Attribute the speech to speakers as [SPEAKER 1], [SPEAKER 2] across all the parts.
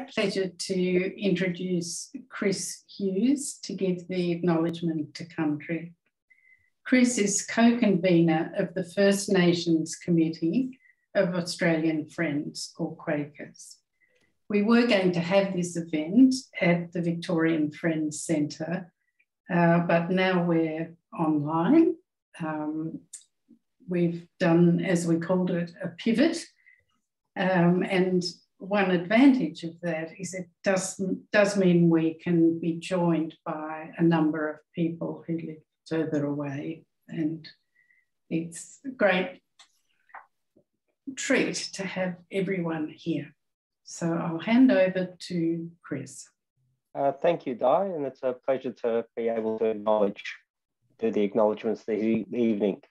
[SPEAKER 1] great pleasure to introduce Chris Hughes to give the acknowledgement to country. Chris is co-convener of the First Nations Committee of Australian Friends, or Quakers. We were going to have this event at the Victorian Friends Centre, but now we're online. We've done, as we called it, a pivot. And one advantage of that is it does mean we can be joined by a number of people who live further away. And it's a great treat to have everyone here. So I'll hand over to Chris.
[SPEAKER 2] Thank you, Di, and it's a pleasure to be able to do the acknowledgements this evening.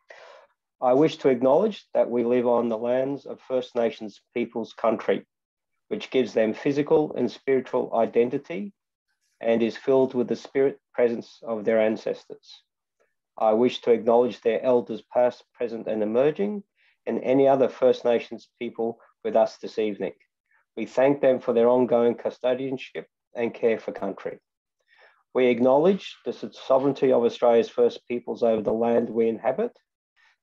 [SPEAKER 2] I wish to acknowledge that we live on the lands of First Nations people's country, which gives them physical and spiritual identity and is filled with the spirit presence of their ancestors. I wish to acknowledge their elders past, present and emerging, and any other First Nations people with us this evening. We thank them for their ongoing custodianship and care for country. We acknowledge the sovereignty of Australia's First Peoples over the land we inhabit,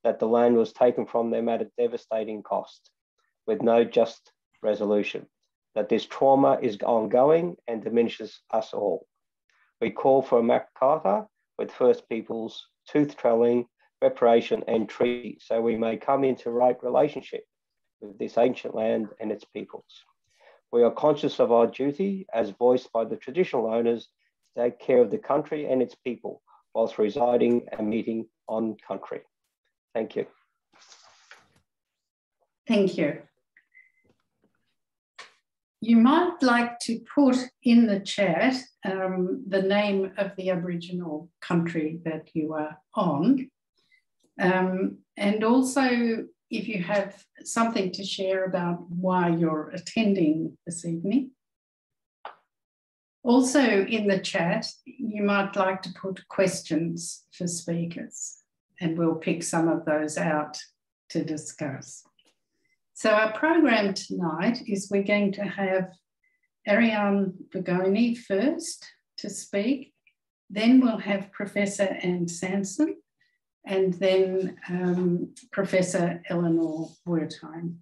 [SPEAKER 2] that the land was taken from them at a devastating cost, with no just resolution, that this trauma is ongoing and diminishes us all. We call for a Makata with First Peoples, tooth-trelling, reparation and treaty, so we may come into right relationship with this ancient land and its peoples. We are conscious of our duty as voiced by the traditional owners to take care of the country and its people whilst residing and meeting on country. Thank you.
[SPEAKER 1] Thank you. You might like to put in the chat the name of the Aboriginal country that you are on. And also, if you have something to share about why you're attending this evening. Also in the chat, you might like to put questions for speakers, and we'll pick some of those out to discuss. So our program tonight is we're going to have Ariane Virgona first to speak, then we'll have Professor Anne Sanson, and then Professor Eleanor Wertheim.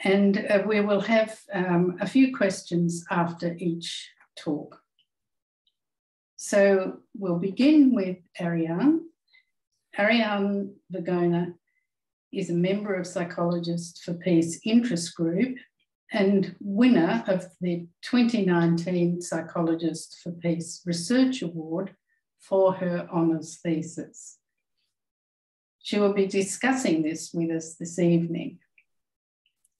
[SPEAKER 1] And we will have a few questions after each talk. So we'll begin with Ariane. Ariane Virgona is a member of Psychologists for Peace interest group and winner of the 2019 Psychologists for Peace Research Award for her honours thesis. She will be discussing this with us this evening.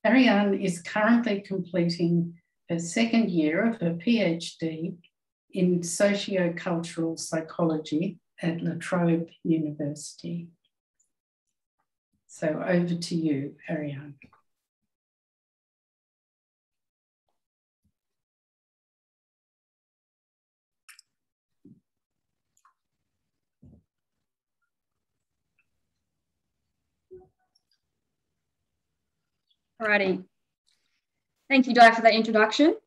[SPEAKER 1] Ariane is currently completing her second year of her PhD in socio-cultural psychology at La Trobe University. So over to you, Ariane.
[SPEAKER 3] Alrighty. Thank you, Di, for that introduction.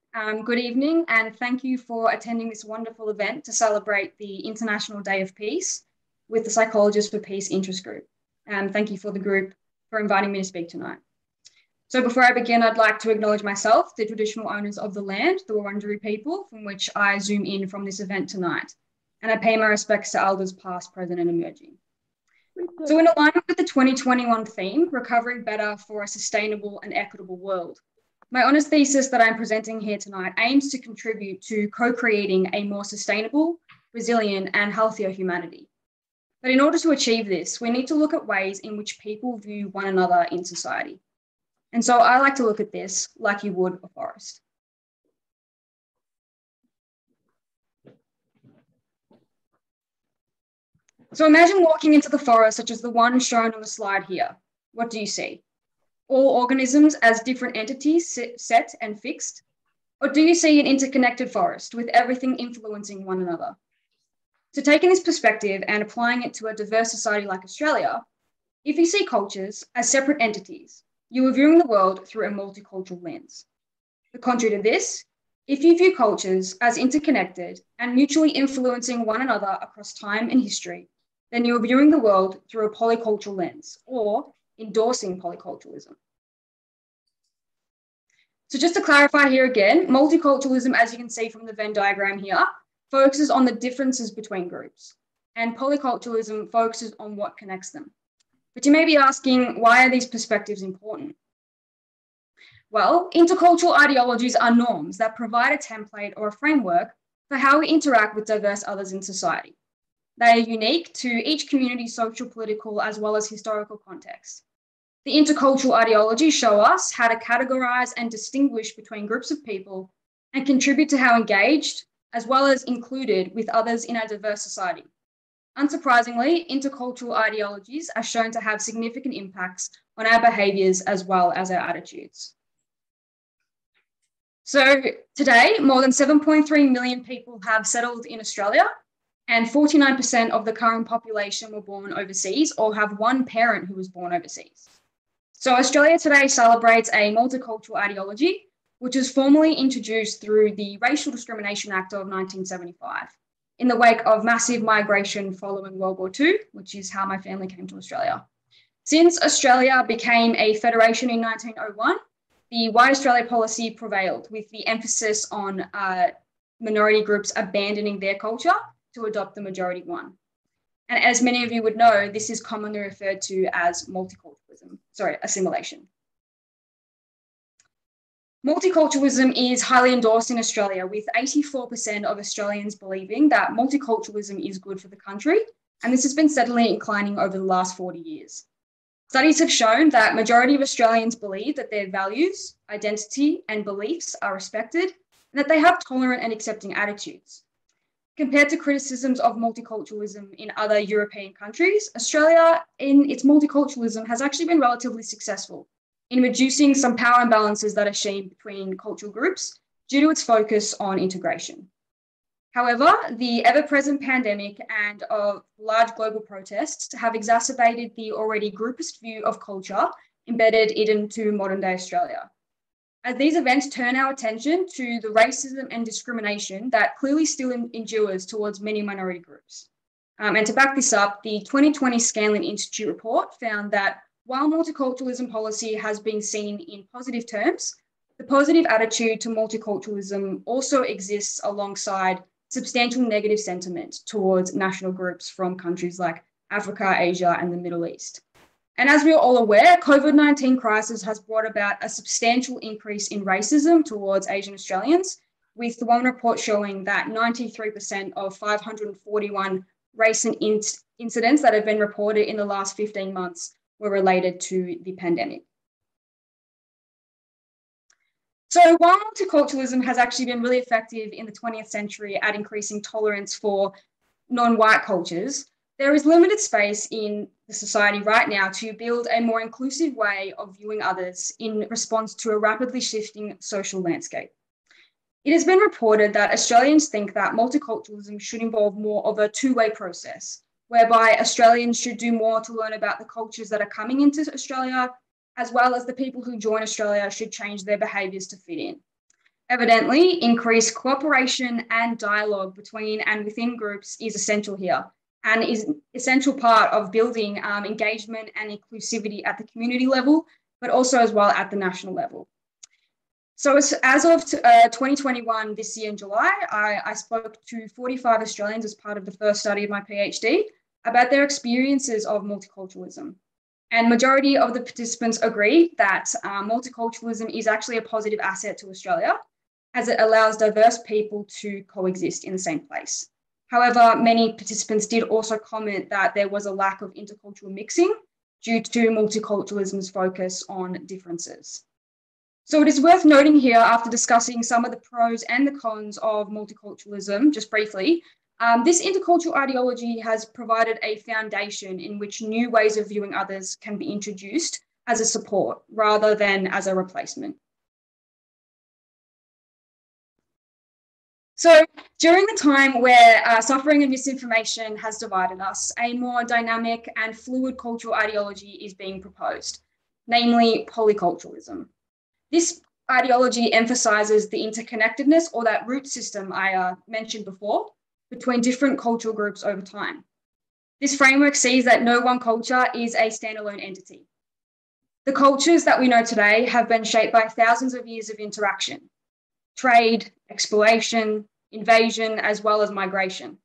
[SPEAKER 3] Good evening, and thank you for attending this wonderful event to celebrate the International Day of Peace with the Psychologists for Peace interest group. And thank you for the group for inviting me to speak tonight. So before I begin, I'd like to acknowledge myself, the traditional owners of the land, the Wurundjeri people, from which I zoom in from this event tonight. And I pay my respects to elders past, present, and emerging. So in alignment with the 2021 theme, Recovering Better for a Sustainable and Equitable World, my honours thesis that I'm presenting here tonight aims to contribute to co-creating a more sustainable, resilient, and healthier humanity. But in order to achieve this, we need to look at ways in which people view one another in society. And so I like to look at this like you would a forest. So imagine walking into the forest, such as the one shown on the slide here. What do you see? All organisms as different entities set and fixed? Or do you see an interconnected forest with everything influencing one another? So taking this perspective and applying it to a diverse society like Australia, if you see cultures as separate entities, you are viewing the world through a multicultural lens. The contrary to this, if you view cultures as interconnected and mutually influencing one another across time and history, then you're viewing the world through a polycultural lens or endorsing polyculturalism. So just to clarify here again, multiculturalism, as you can see from the Venn diagram here, focuses on the differences between groups, and polyculturalism focuses on what connects them. But you may be asking, why are these perspectives important? Well, intercultural ideologies are norms that provide a template or a framework for how we interact with diverse others in society. They are unique to each community's social, political, as well as historical context. The intercultural ideologies show us how to categorize and distinguish between groups of people and contribute to how engaged, as well as included with others in our diverse society. Unsurprisingly, intercultural ideologies are shown to have significant impacts on our behaviours as well as our attitudes. So today, more than 7.3 million people have settled in Australia, and 49% of the current population were born overseas or have one parent who was born overseas. So Australia today celebrates a multicultural ideology, which was formally introduced through the Racial Discrimination Act of 1975, in the wake of massive migration following World War II, which is how my family came to Australia. Since Australia became a federation in 1901, the White Australia policy prevailed, with the emphasis on minority groups abandoning their culture to adopt the majority one. And as many of you would know, this is commonly referred to as assimilation. Multiculturalism is highly endorsed in Australia, with 84% of Australians believing that multiculturalism is good for the country, and this has been steadily inclining over the last 40 years. Studies have shown that majority of Australians believe that their values, identity, and beliefs are respected, and that they have tolerant and accepting attitudes. Compared to criticisms of multiculturalism in other European countries, Australia, in its multiculturalism, has actually been relatively successful in reducing some power imbalances that are seen between cultural groups due to its focus on integration. However, the ever-present pandemic and large global protests have exacerbated the already groupist view of culture embedded into modern-day Australia. As these events turn our attention to the racism and discrimination that clearly still endures towards many minority groups. And to back this up, the 2020 Scanlon Institute report found that while multiculturalism policy has been seen in positive terms, the positive attitude to multiculturalism also exists alongside substantial negative sentiment towards national groups from countries like Africa, Asia, and the Middle East. And as we're all aware, COVID-19 crisis has brought about a substantial increase in racism towards Asian Australians, with one report showing that 93% of 541 race incidents that have been reported in the last 15 months were related to the pandemic. So while multiculturalism has actually been really effective in the 20th century at increasing tolerance for non-white cultures, there is limited space in the society right now to build a more inclusive way of viewing others in response to a rapidly shifting social landscape. It has been reported that Australians think that multiculturalism should involve more of a two-way process, whereby Australians should do more to learn about the cultures that are coming into Australia, as well as the people who join Australia should change their behaviours to fit in. Evidently, increased cooperation and dialogue between and within groups is essential here, and is an essential part of building engagement and inclusivity at the community level, but also as well at the national level. So as of 2021, this year in July, I spoke to 45 Australians as part of the first study of my PhD about their experiences of multiculturalism. And majority of the participants agree that multiculturalism is actually a positive asset to Australia, as it allows diverse people to coexist in the same place. However, many participants did also comment that there was a lack of intercultural mixing due to multiculturalism's focus on differences. So it is worth noting here, after discussing some of the pros and the cons of multiculturalism, just briefly, this intercultural ideology has provided a foundation in which new ways of viewing others can be introduced as a support rather than as a replacement. So during the time where suffering and misinformation has divided us, a more dynamic and fluid cultural ideology is being proposed, namely polyculturalism. This ideology emphasizes the interconnectedness, or that root system I mentioned before, between different cultural groups over time. This framework sees that no one culture is a standalone entity. The cultures that we know today have been shaped by thousands of years of interaction, trade, exploration, invasion, as well as migration.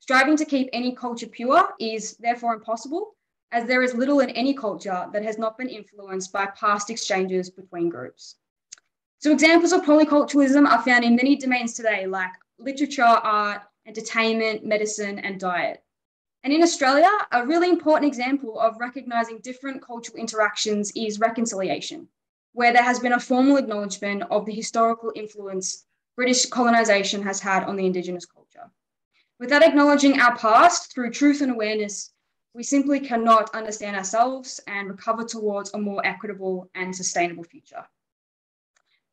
[SPEAKER 3] Striving to keep any culture pure is therefore impossible, as there is little in any culture that has not been influenced by past exchanges between groups. So examples of polyculturalism are found in many domains today, like literature, art, entertainment, medicine, and diet. And in Australia, a really important example of recognising different cultural interactions is reconciliation, where there has been a formal acknowledgement of the historical influence British colonisation has had on the Indigenous culture. Without acknowledging our past through truth and awareness, we simply cannot understand ourselves and recover towards a more equitable and sustainable future.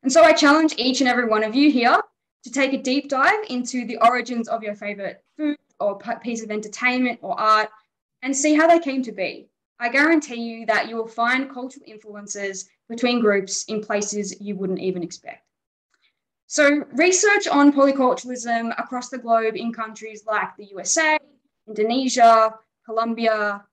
[SPEAKER 3] And so I challenge each and every one of you here to take a deep dive into the origins of your favourite food or piece of entertainment or art and see how they came to be. I guarantee you that you will find cultural influences between groups in places you wouldn't even expect. So research on polyculturalism across the globe in countries like the USA, Indonesia, Colombia,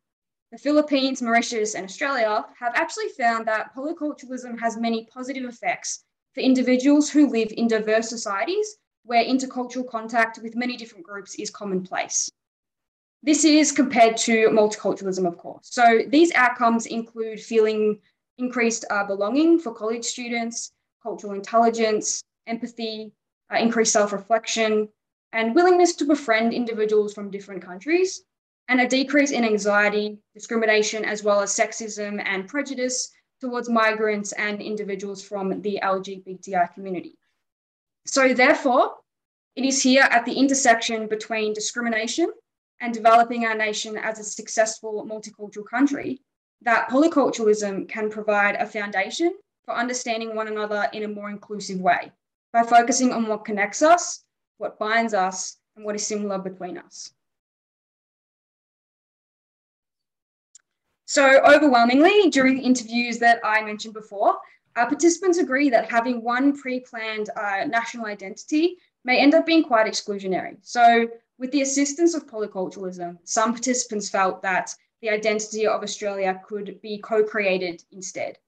[SPEAKER 3] the Philippines, Mauritius, and Australia have actually found that polyculturalism has many positive effects for individuals who live in diverse societies where intercultural contact with many different groups is commonplace. This is compared to multiculturalism, of course. So these outcomes include feeling increased belonging for college students, cultural intelligence, empathy, increased self-reflection, and willingness to befriend individuals from different countries, and a decrease in anxiety, discrimination, as well as sexism and prejudice towards migrants and individuals from the LGBTI community. So therefore, it is here at the intersection between discrimination and developing our nation as a successful multicultural country that polyculturalism can provide a foundation for understanding one another in a more inclusive way by focusing on what connects us, what binds us, and what is similar between us. So overwhelmingly, during the interviews that I mentioned before, participants agree that having one pre-planned national identity may end up being quite exclusionary. So with the assistance of polyculturalism, some participants felt that the identity of Australia could be co-created instead.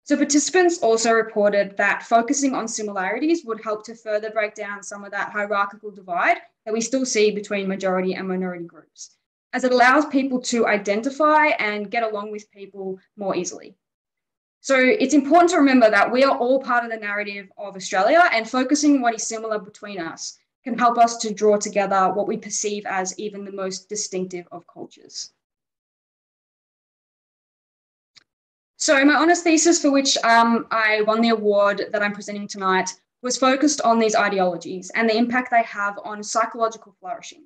[SPEAKER 3] So participants also reported that focusing on similarities would help to further break down some of that hierarchical divide that we still see between majority and minority groups, as it allows people to identify and get along with people more easily. So it's important to remember that we are all part of the narrative of Australia, and focusing on what is similar between us can help us to draw together what we perceive as even the most distinctive of cultures. So my honours thesis, for which I won the award that I'm presenting tonight, was focused on these ideologies and the impact they have on psychological flourishing.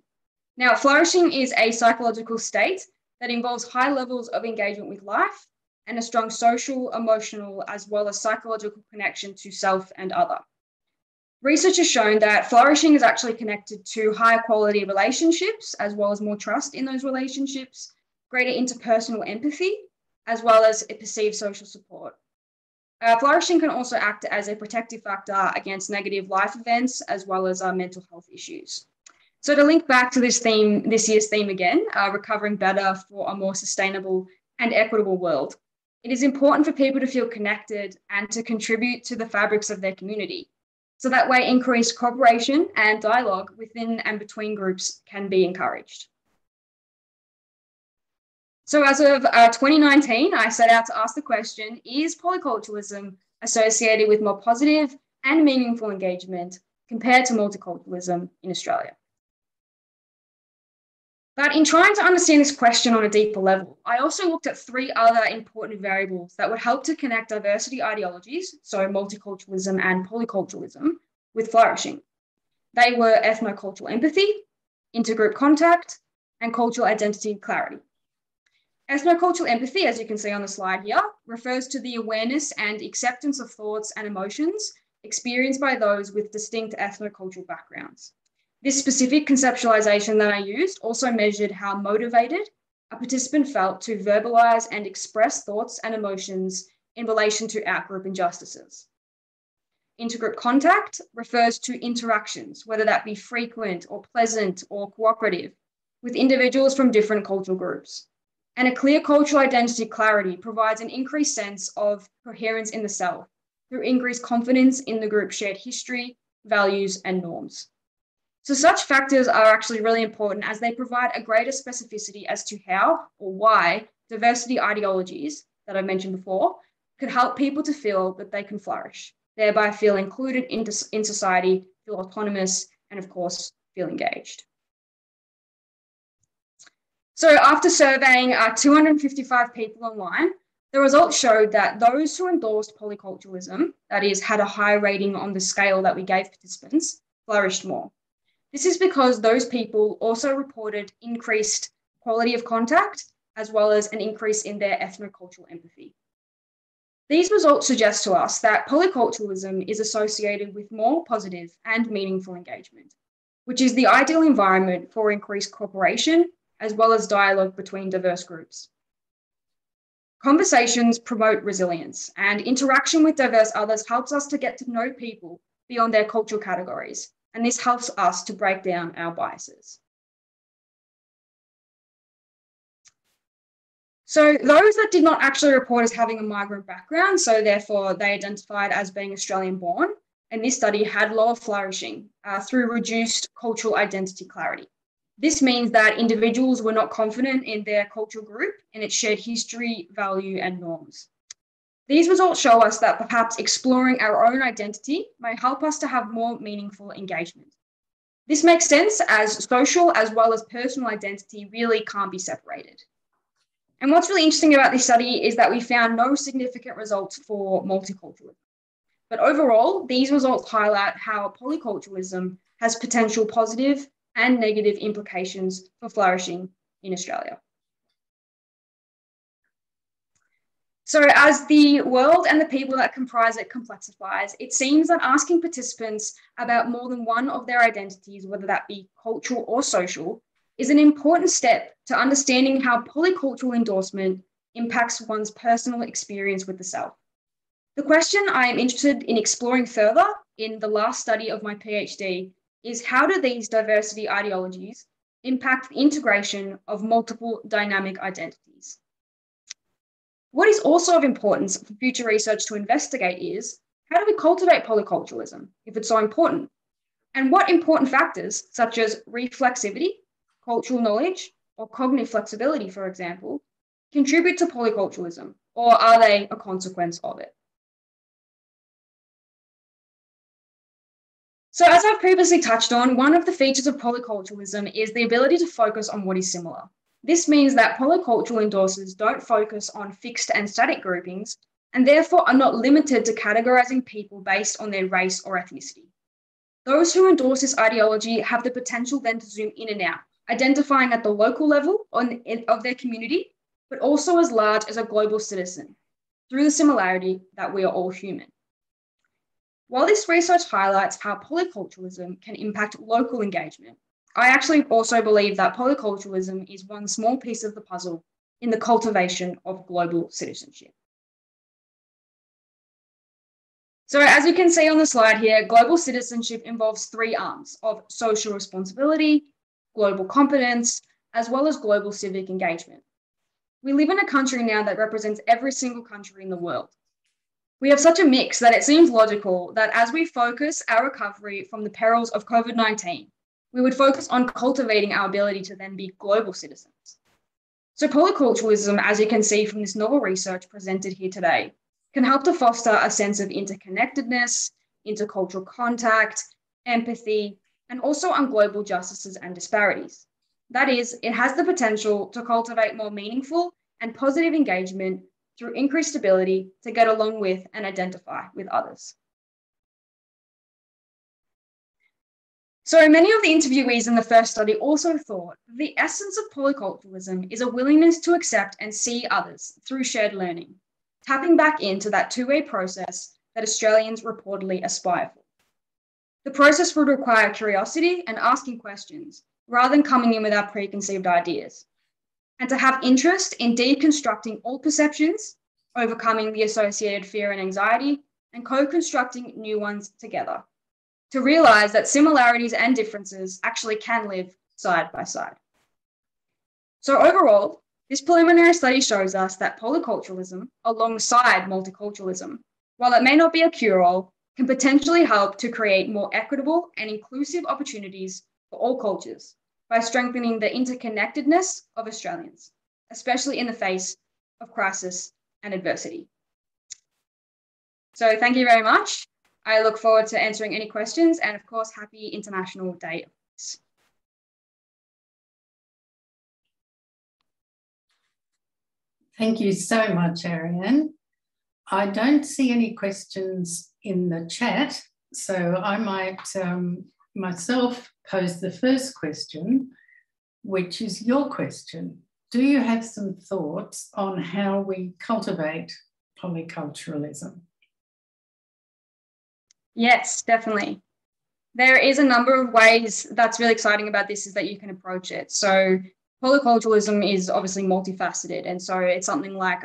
[SPEAKER 3] Now, flourishing is a psychological state that involves high levels of engagement with life and a strong social, emotional, as well as psychological connection to self and other. Research has shown that flourishing is actually connected to higher quality relationships, as well as more trust in those relationships, greater interpersonal empathy, as well as a perceived social support. Flourishing can also act as a protective factor against negative life events, as well as mental health issues. So to link back to this year's theme again, recovering better for a more sustainable and equitable world, it is important for people to feel connected and to contribute to the fabrics of their community. So that way, increased cooperation and dialogue within and between groups can be encouraged. So as of 2019, I set out to ask the question, is polyculturalism associated with more positive and meaningful engagement compared to multiculturalism in Australia? But in trying to understand this question on a deeper level, I also looked at three other important variables that would help to connect diversity ideologies, so multiculturalism and polyculturalism, with flourishing. They were ethnocultural empathy, intergroup contact, and cultural identity clarity. Ethnocultural empathy, as you can see on the slide here, refers to the awareness and acceptance of thoughts and emotions experienced by those with distinct ethnocultural backgrounds. This specific conceptualization that I used also measured how motivated a participant felt to verbalize and express thoughts and emotions in relation to outgroup injustices. Intergroup contact refers to interactions, whether that be frequent or pleasant or cooperative, with individuals from different cultural groups. And a clear cultural identity clarity provides an increased sense of coherence in the self through increased confidence in the group's shared history, values, and norms. So such factors are actually really important as they provide a greater specificity as to how or why diversity ideologies that I mentioned before could help people to feel that they can flourish, thereby feel included in society, feel autonomous, and of course, feel engaged. So after surveying 255 people online, the results showed that those who endorsed polyculturalism, that is, had a high rating on the scale that we gave participants, flourished more. This is because those people also reported increased quality of contact, as well as an increase in their ethnocultural empathy. These results suggest to us that polyculturalism is associated with more positive and meaningful engagement, which is the ideal environment for increased cooperation, as well as dialogue between diverse groups. Conversations promote resilience, and interaction with diverse others helps us to get to know people beyond their cultural categories, and this helps us to break down our biases. So those that did not actually report as having a migrant background, so therefore they identified as being Australian born, and this study had lower flourishing through reduced cultural identity clarity. This means that individuals were not confident in their cultural group and its shared history, value, and norms. These results show us that perhaps exploring our own identity may help us to have more meaningful engagement. This makes sense as social as well as personal identity really can't be separated. And what's really interesting about this study is that we found no significant results for multiculturalism. But overall, these results highlight how polyculturalism has potential positive and negative implications for flourishing in Australia. So as the world and the people that comprise it complexifies, it seems that asking participants about more than one of their identities, whether that be cultural or social, is an important step to understanding how polycultural endorsement impacts one's personal experience with the self. The question I am interested in exploring further in the last study of my PhD is how do these diversity ideologies impact the integration of multiple dynamic identities? What is also of importance for future research to investigate is how do we cultivate polyculturalism if it's so important? And what important factors, such as reflexivity, cultural knowledge, or cognitive flexibility, for example, contribute to polyculturalism, or are they a consequence of it? So as I've previously touched on, one of the features of polyculturalism is the ability to focus on what is similar. This means that polycultural endorsers don't focus on fixed and static groupings, and therefore are not limited to categorizing people based on their race or ethnicity. Those who endorse this ideology have the potential then to zoom in and out, identifying at the local level of their community, but also as large as a global citizen, through the similarity that we are all human. While this research highlights how polyculturalism can impact local engagement, I actually also believe that polyculturalism is one small piece of the puzzle in the cultivation of global citizenship. So as you can see on the slide here, global citizenship involves three arms of social responsibility, global competence, as well as global civic engagement. We live in a country now that represents every single country in the world. We have such a mix that it seems logical that as we focus our recovery from the perils of COVID-19, we would focus on cultivating our ability to then be global citizens. So polyculturalism, as you can see from this novel research presented here today, can help to foster a sense of interconnectedness, intercultural contact, empathy, and also on global justices and disparities. That is, it has the potential to cultivate more meaningful and positive engagement through increased ability to get along with and identify with others. So many of the interviewees in the first study also thought that the essence of polyculturalism is a willingness to accept and see others through shared learning, tapping back into that two-way process that Australians reportedly aspire for. The process would require curiosity and asking questions rather than coming in with our preconceived ideas, and to have interest in deconstructing all perceptions, overcoming the associated fear and anxiety, and co-constructing new ones together, to realize that similarities and differences actually can live side by side. So overall, this preliminary study shows us that polyculturalism, alongside multiculturalism, while it may not be a cure-all, can potentially help to create more equitable and inclusive opportunities for all cultures by strengthening the interconnectedness of Australians, especially in the face of crisis and adversity. So thank you very much. I look forward to answering any questions, and of course, happy International Day of Peace.
[SPEAKER 1] Thank you so much, Ariane. I don't see any questions in the chat, so I might myself pose the first question, which is your question. Do you have some thoughts on how we cultivate polyculturalism?
[SPEAKER 3] Yes, definitely. There is a number of ways that's really exciting about this is that you can approach it. So polyculturalism is obviously multifaceted. And so it's something like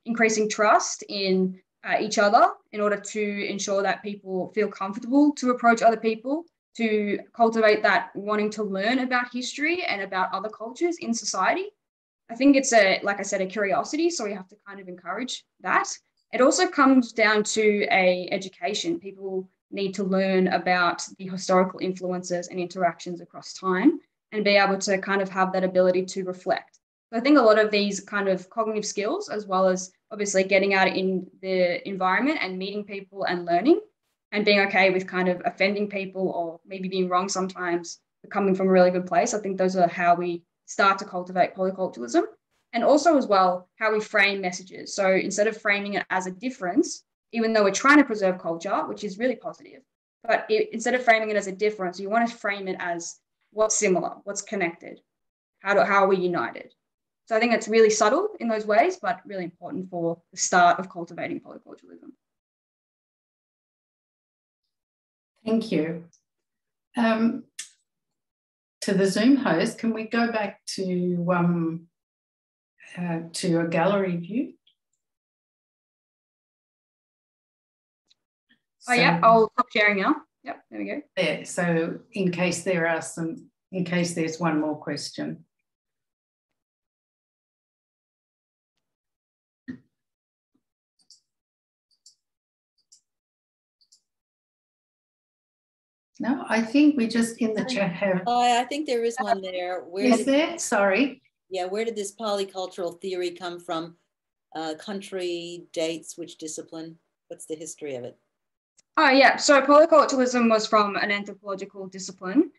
[SPEAKER 3] increasing trust in each other in order to ensure that people feel comfortable to approach other people, to cultivate that wanting to learn about history and about other cultures in society. I think it's like I said, a curiosity. So we have to kind of encourage that. It also comes down to education. People need to learn about the historical influences and interactions across time and be able to kind of have that ability to reflect. So I think a lot of these kind of cognitive skills, as well as obviously getting out in the environment and meeting people and learning and being okay with kind of offending people or maybe being wrong sometimes, but coming from a really good place. I think those are how we start to cultivate polyculturalism. And also as well, how we frame messages. So instead of framing it as a difference, even though we're trying to preserve culture, which is really positive, but instead of framing it as a difference, you want to frame it as what's similar, what's connected, how are we united? So I think it's really subtle in those ways, but really important for the start of cultivating polyculturalism.
[SPEAKER 1] Thank you. To the Zoom host, can we go back to a gallery view?
[SPEAKER 3] Oh, yeah, I'll stop sharing now. Yep, there we go.
[SPEAKER 1] There, so in case there's one more question. No, I think we just in the chat have.
[SPEAKER 4] Oh, I think there is one there.
[SPEAKER 1] Is there? Sorry.
[SPEAKER 4] Yeah, where did this polycultural theory come from? Country, dates, which discipline? What's the history of it?
[SPEAKER 3] Oh, yeah. So polyculturalism was from an anthropological discipline,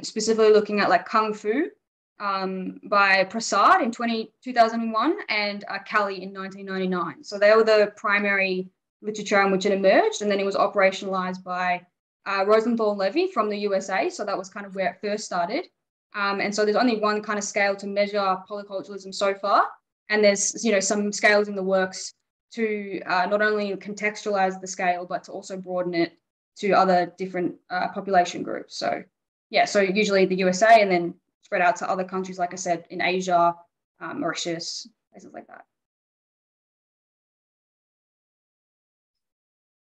[SPEAKER 3] specifically looking at like Kung Fu by Prasad in 2001 and Kelly in 1999. So they were the primary literature in which it emerged, and then it was operationalized by Rosenthal and Levy from the USA. So that was kind of where it first started. And so there's only one kind of scale to measure polyculturalism so far. And there's, some scales in the works to not only contextualize the scale, but to also broaden it to other different population groups. So, yeah, so usually the USA and then spread out to other countries, like I said, in Asia, Mauritius, places like that.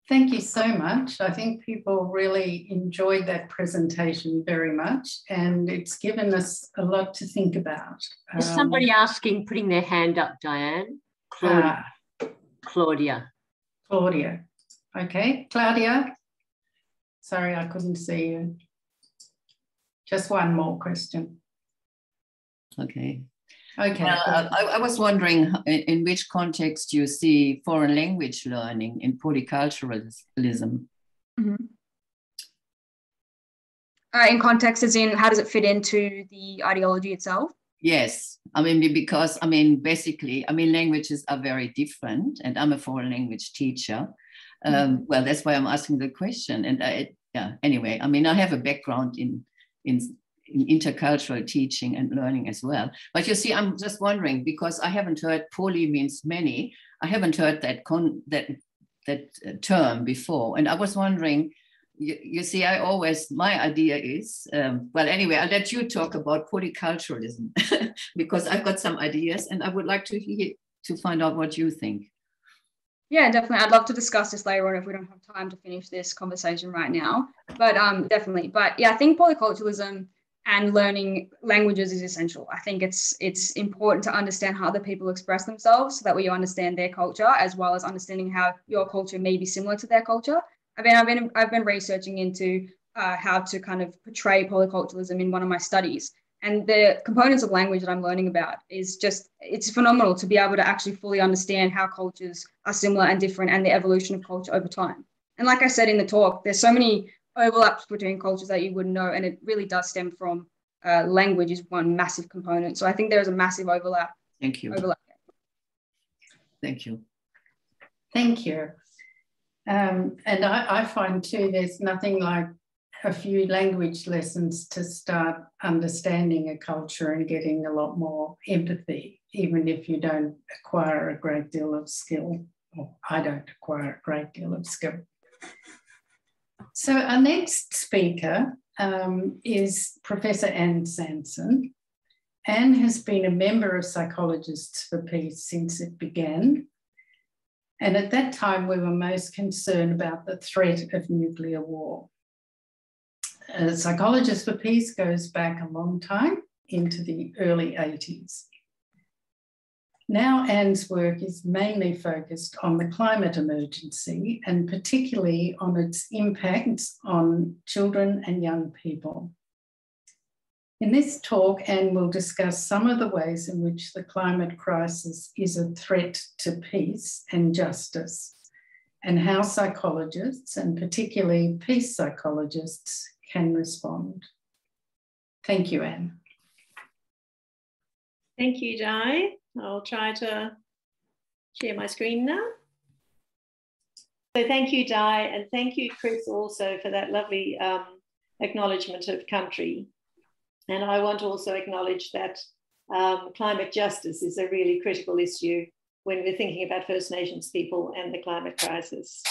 [SPEAKER 1] Thank you so much. I think people really enjoyed that presentation very much, and it's given us a lot to think about.
[SPEAKER 5] Is somebody putting their hand up, Diane? Claudia.
[SPEAKER 1] Claudia. Okay, Claudia. Sorry, I couldn't see you. Just one more question.
[SPEAKER 6] Okay.
[SPEAKER 1] Okay.
[SPEAKER 6] I was wondering in which context you see foreign language learning in polyculturalism.
[SPEAKER 3] Mm-hmm. In context as in how does it fit into the ideology itself?
[SPEAKER 6] Yes. Because basically, languages are very different, and I'm a foreign language teacher. Well, that's why I'm asking the question. And anyway, I have a background in intercultural teaching and learning as well. But you see, I'm just wondering, because I haven't heard poly means many. I haven't heard that term before. And I was wondering, you see, my idea is, well, anyway, I'll let you talk about polyculturalism because I've got some ideas and I would like to find out what you think.
[SPEAKER 3] Yeah, definitely. I'd love to discuss this later on if we don't have time to finish this conversation right now. But definitely. But yeah, I think polyculturalism and learning languages is essential. I think it's important to understand how other people express themselves so that we understand their culture, as well as understanding how your culture may be similar to their culture. I've been researching into how to kind of portray polyculturalism in one of my studies. And the components of language that I'm learning about is it's phenomenal to be able to actually fully understand how cultures are similar and different and the evolution of culture over time. And like I said in the talk, there's so many overlaps between cultures that you wouldn't know, and it really does stem from language is one massive component. So I think there's a massive overlap.
[SPEAKER 6] Thank you. Thank you.
[SPEAKER 1] Thank you. And I find too, there's nothing like a few language lessons to start understanding a culture and getting a lot more empathy, even if you don't acquire a great deal of skill, or I don't acquire a great deal of skill. So our next speaker is Professor Anne Sanson. Anne has been a member of Psychologists for Peace since it began. And at that time, we were most concerned about the threat of nuclear war. Psychologists for Peace goes back a long time, into the early 80s. Now Anne's work is mainly focused on the climate emergency and particularly on its impacts on children and young people. In this talk, Anne will discuss some of the ways in which the climate crisis is a threat to peace and justice, and how psychologists, and particularly peace psychologists, can respond. Thank you, Anne.
[SPEAKER 7] Thank you, Di. I'll try to share my screen now. So thank you, Di, and thank you, Chris, also for that lovely acknowledgement of country. And I want to also acknowledge that climate justice is a really critical issue when we're thinking about First Nations people and the climate crisis.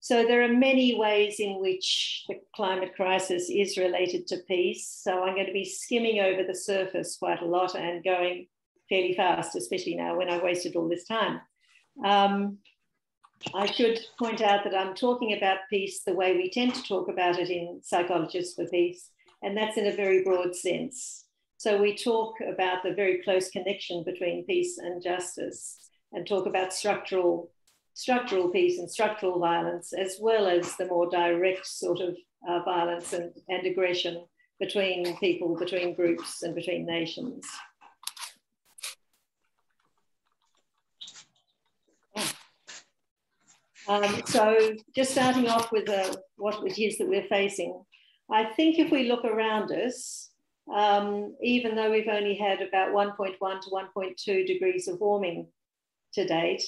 [SPEAKER 7] So there are many ways in which the climate crisis is related to peace. So I'm going to be skimming over the surface quite a lot and going fairly fast, especially now when I wasted all this time. I should point out that I'm talking about peace the way we tend to talk about it in Psychologists for Peace, and that's in a very broad sense. So we talk about the very close connection between peace and justice, and talk about structural peace and structural violence, as well as the more direct sort of violence and aggression between people, between groups, and between nations. So just starting off with what it is that we're facing, I think if we look around us, even though we've only had about 1.1 to 1.2 degrees of warming to date,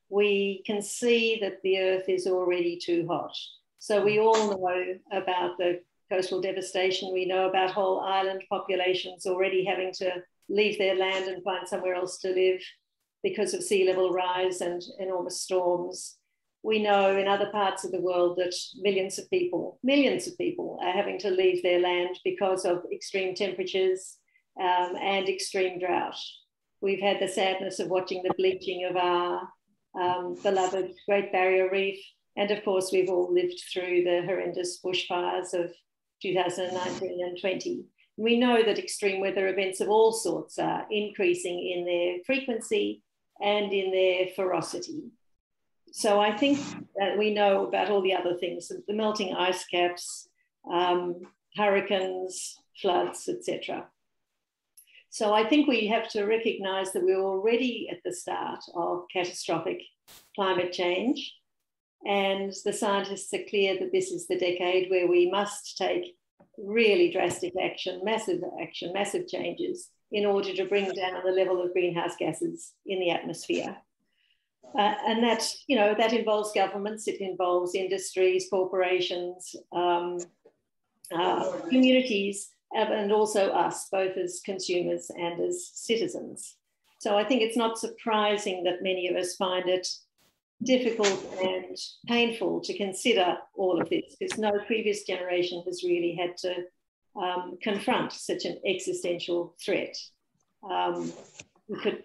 [SPEAKER 7] we can see that the Earth is already too hot. So we all know about the coastal devastation. We know about whole island populations already having to leave their land and find somewhere else to live because of sea level rise and enormous storms. We know in other parts of the world that millions of people are having to leave their land because of extreme temperatures and extreme drought. We've had the sadness of watching the bleaching of our beloved Great Barrier Reef. And of course, we've all lived through the horrendous bushfires of 2019 and 20. We know that extreme weather events of all sorts are increasing in their frequency and in their ferocity. So I think that we know about all the other things, the melting ice caps, hurricanes, floods, etc. So I think we have to recognize that we're already at the start of catastrophic climate change. And the scientists are clear that this is the decade where we must take really drastic action, massive changes in order to bring down the level of greenhouse gases in the atmosphere. And that, you know, that involves governments, it involves industries, corporations, communities, and also us, both as consumers and as citizens. So I think it's not surprising that many of us find it difficult and painful to consider all of this, because no previous generation has really had to confront such an existential threat. we could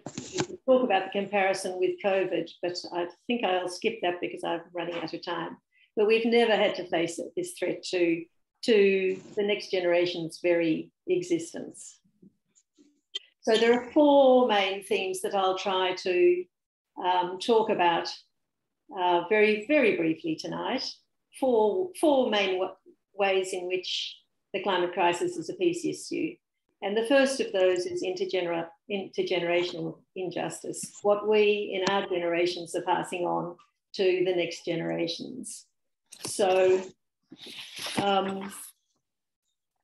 [SPEAKER 7] talk about the comparison with COVID, but I think I'll skip that because I'm running out of time. But we've never had to face this threat to the next generation's very existence. So there are four main themes that I'll try to talk about very, very briefly tonight. Four main ways in which the climate crisis is a peace issue. And the first of those is intergenerational injustice, what we in our generations are passing on to the next generations. So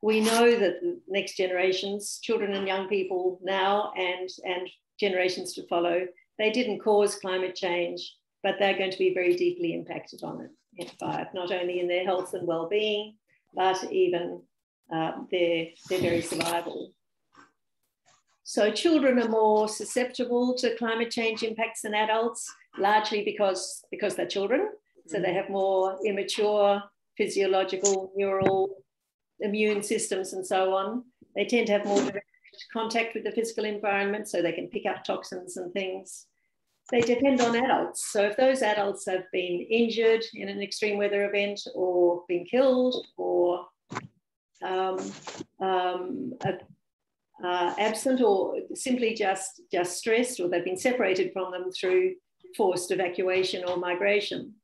[SPEAKER 7] we know that the next generations, children and young people now and generations to follow, they didn't cause climate change, but they're going to be very deeply impacted on it by it, not only in their health and well-being, but even their very survival. So children are more susceptible to climate change impacts than adults, largely because they're children. So they have more immature physiological, neural, immune systems and so on. They tend to have more direct contact with the physical environment, so they can pick up toxins and things. They depend on adults. So if those adults have been injured in an extreme weather event or been killed or absent or simply just stressed, or they've been separated from them through forced evacuation or migration,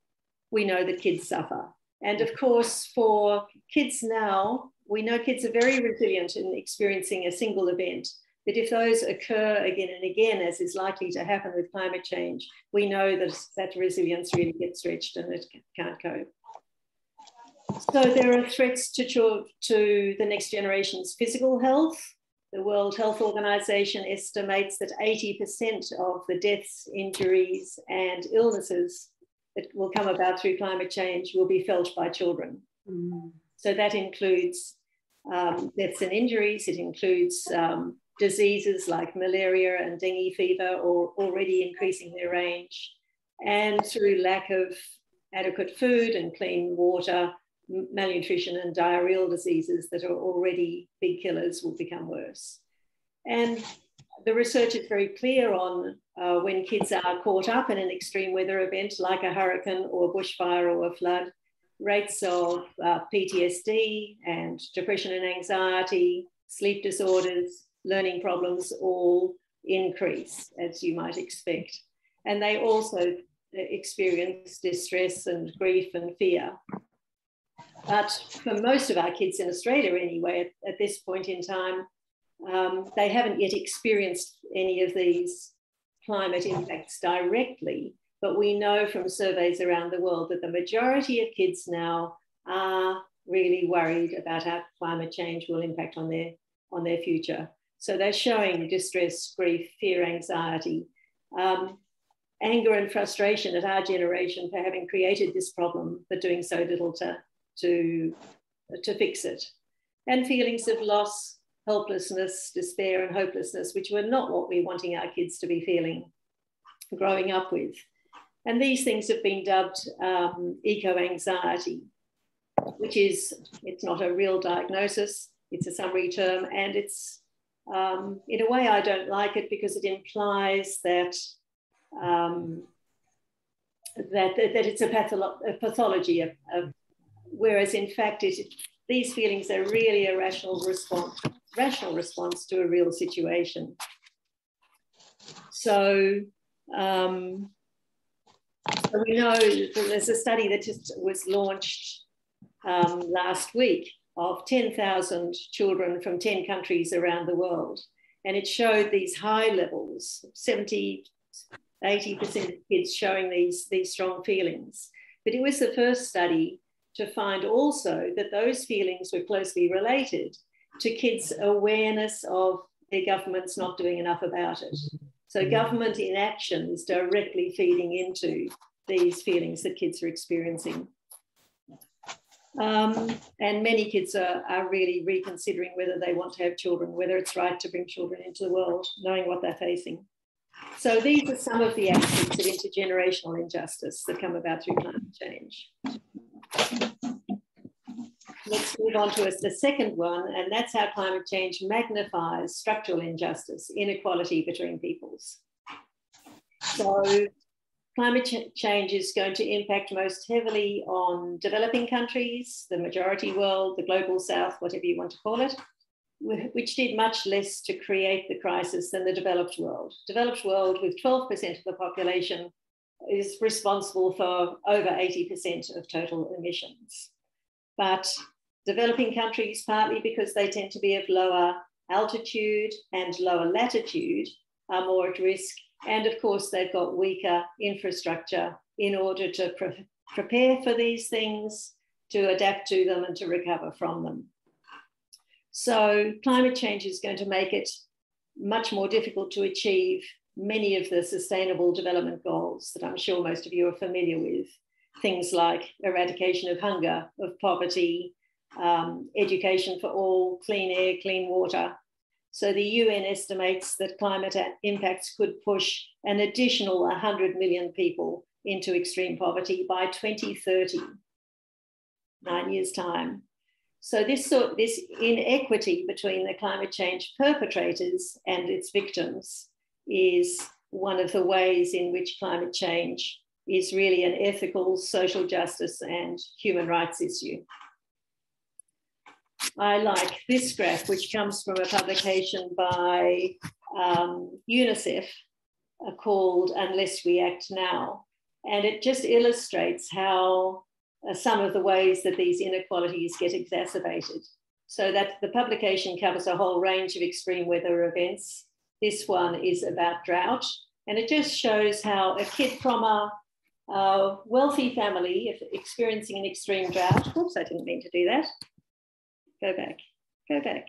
[SPEAKER 7] we know that kids suffer. And of course, for kids now, we know kids are very resilient in experiencing a single event. But if those occur again and again, as is likely to happen with climate change, we know that that resilience really gets stretched and it can't cope. So there are threats to the next generation's physical health. The World Health Organization estimates that 80% of the deaths, injuries, and illnesses that will come about through climate change will be felt by children. So that includes deaths and injuries. It includes diseases like malaria and dengue fever, or already increasing their range. And through lack of adequate food and clean water, malnutrition and diarrheal diseases that are already big killers will become worse. And the research is very clear on when kids are caught up in an extreme weather event like a hurricane or a bushfire or a flood, rates of PTSD and depression and anxiety, sleep disorders, learning problems all increase, as you might expect. And they also experience distress and grief and fear. But for most of our kids in Australia anyway, at this point in time, they haven't yet experienced any of these climate impacts directly, but we know from surveys around the world that the majority of kids now are really worried about how climate change will impact on their future. So they're showing distress, grief, fear, anxiety, anger and frustration at our generation for having created this problem, but doing so little to fix it. And feelings of loss, helplessness, despair, and hopelessness, which were not what we're wanting our kids to be feeling growing up with. And these things have been dubbed eco-anxiety, which is, it's not a real diagnosis, it's a summary term, and it's, in a way I don't like it because it implies that that it's a pathology, whereas in fact these feelings are really a rational response to a real situation. So we know that there's a study that just was launched last week of 10,000 children from 10 countries around the world. And it showed these high levels, 70, 80% of kids showing these strong feelings. But it was the first study to find also that those feelings were closely related to kids' awareness of their governments not doing enough about it. So government inaction is directly feeding into these feelings that kids are experiencing. And many kids are really reconsidering whether they want to have children, whether it's right to bring children into the world, knowing what they're facing. So these are some of the aspects of intergenerational injustice that come about through climate change. let's move on to the second one, and that's how climate change magnifies structural injustice, inequality between peoples. So climate change is going to impact most heavily on developing countries, the majority world, the global south, whatever you want to call it, which did much less to create the crisis than the developed world. Developed world, with 12% of the population, is responsible for over 80% of total emissions. But developing countries, partly because they tend to be of lower altitude and lower latitude, are more at risk. And of course, they've got weaker infrastructure in order to prepare for these things, to adapt to them and to recover from them. So climate change is going to make it much more difficult to achieve many of the sustainable development goals that I'm sure most of you are familiar with. Things like eradication of hunger, of poverty, education for all, clean air, clean water. So the UN estimates that climate impacts could push an additional 100 million people into extreme poverty by 2030, 9 years' time. So this inequity between the climate change perpetrators and its victims is one of the ways in which climate change is really an ethical, social justice and human rights issue. I like this graph, which comes from a publication by UNICEF called Unless We Act Now. And it just illustrates how some of the ways that these inequalities get exacerbated. So that the publication covers a whole range of extreme weather events. This one is about drought. And it just shows how a kid from a wealthy family, if experiencing an extreme drought, oops, I didn't mean to do that. Go back, go back.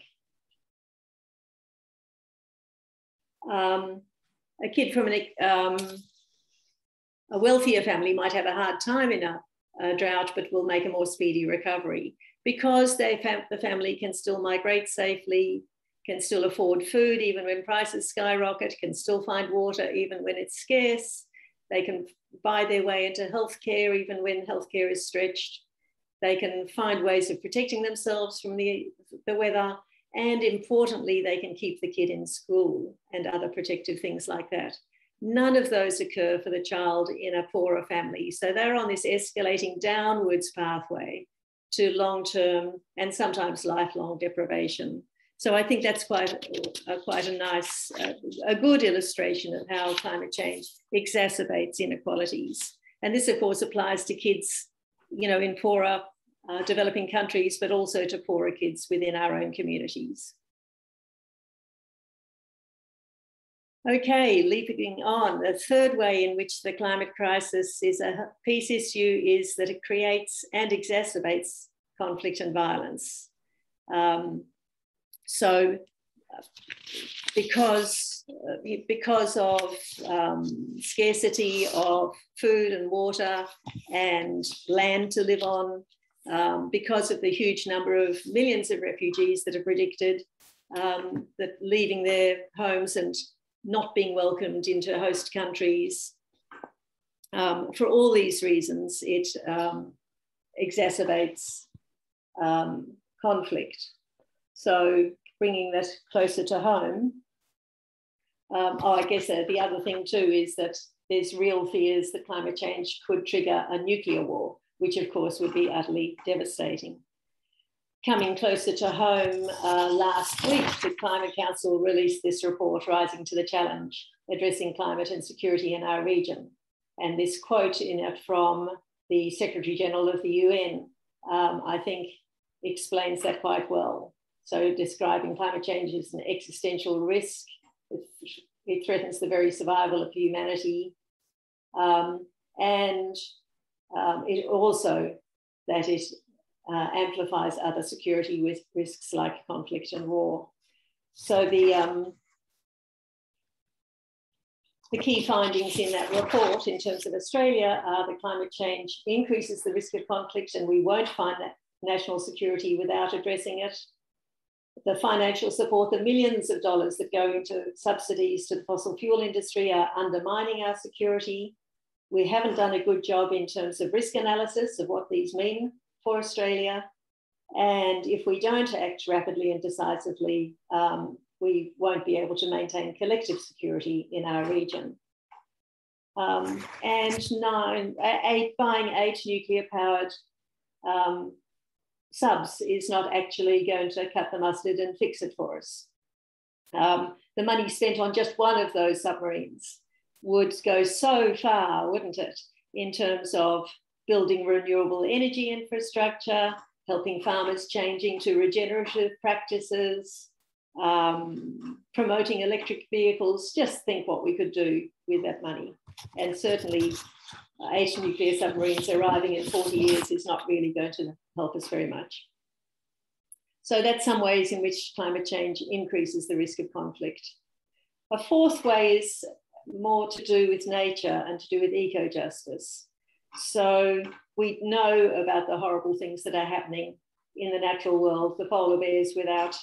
[SPEAKER 7] A kid from a wealthier family might have a hard time in a drought, but will make a more speedy recovery because the family can still migrate safely, can still afford food even when prices skyrocket, can still find water even when it's scarce. They can buy their way into healthcare even when healthcare is stretched. They can find ways of protecting themselves from the weather. And importantly, they can keep the kid in school and other protective things like that. None of those occur for the child in a poorer family. So they're on this escalating downwards pathway to long-term and sometimes lifelong deprivation. So I think that's quite a nice, a good illustration of how climate change exacerbates inequalities. And this, of course, applies to kids, you know, in poorer developing countries, but also to poorer kids within our own communities. Okay, leaping on, the third way in which the climate crisis is a peace issue is that it creates and exacerbates conflict and violence. So because of scarcity of food and water and land to live on, because of the huge number of millions of refugees that are predicted, that leaving their homes and not being welcomed into host countries. For all these reasons, it exacerbates conflict. So bringing that closer to home. I guess the other thing too is that there's real fears that climate change could trigger a nuclear war, which of course would be utterly devastating. Coming closer to home, last week, the Climate Council released this report, Rising to the Challenge, Addressing Climate and Security in Our Region. And this quote in it from the Secretary General of the UN, I think explains that quite well. So describing climate change as an existential risk, it threatens the very survival of humanity. And it also, that it amplifies other security risks like conflict and war. So the key findings in that report in terms of Australia are that climate change increases the risk of conflict and we won't find that national security without addressing it. The financial support, the millions of dollars that go into subsidies to the fossil fuel industry are undermining our security. We haven't done a good job in terms of risk analysis of what these mean for Australia. And if we don't act rapidly and decisively, we won't be able to maintain collective security in our region. And buying 8 nuclear-powered subs is not actually going to cut the mustard and fix it for us. The money spent on just one of those submarines would go so far, wouldn't it, in terms of building renewable energy infrastructure, helping farmers changing to regenerative practices, promoting electric vehicles. Just think what we could do with that money. And certainly 8 nuclear submarines arriving in 40 years is not really going to help us very much. So that's some ways in which climate change increases the risk of conflict. A fourth way is more to do with nature and to do with eco-justice. So we know about the horrible things that are happening in the natural world, the polar bears without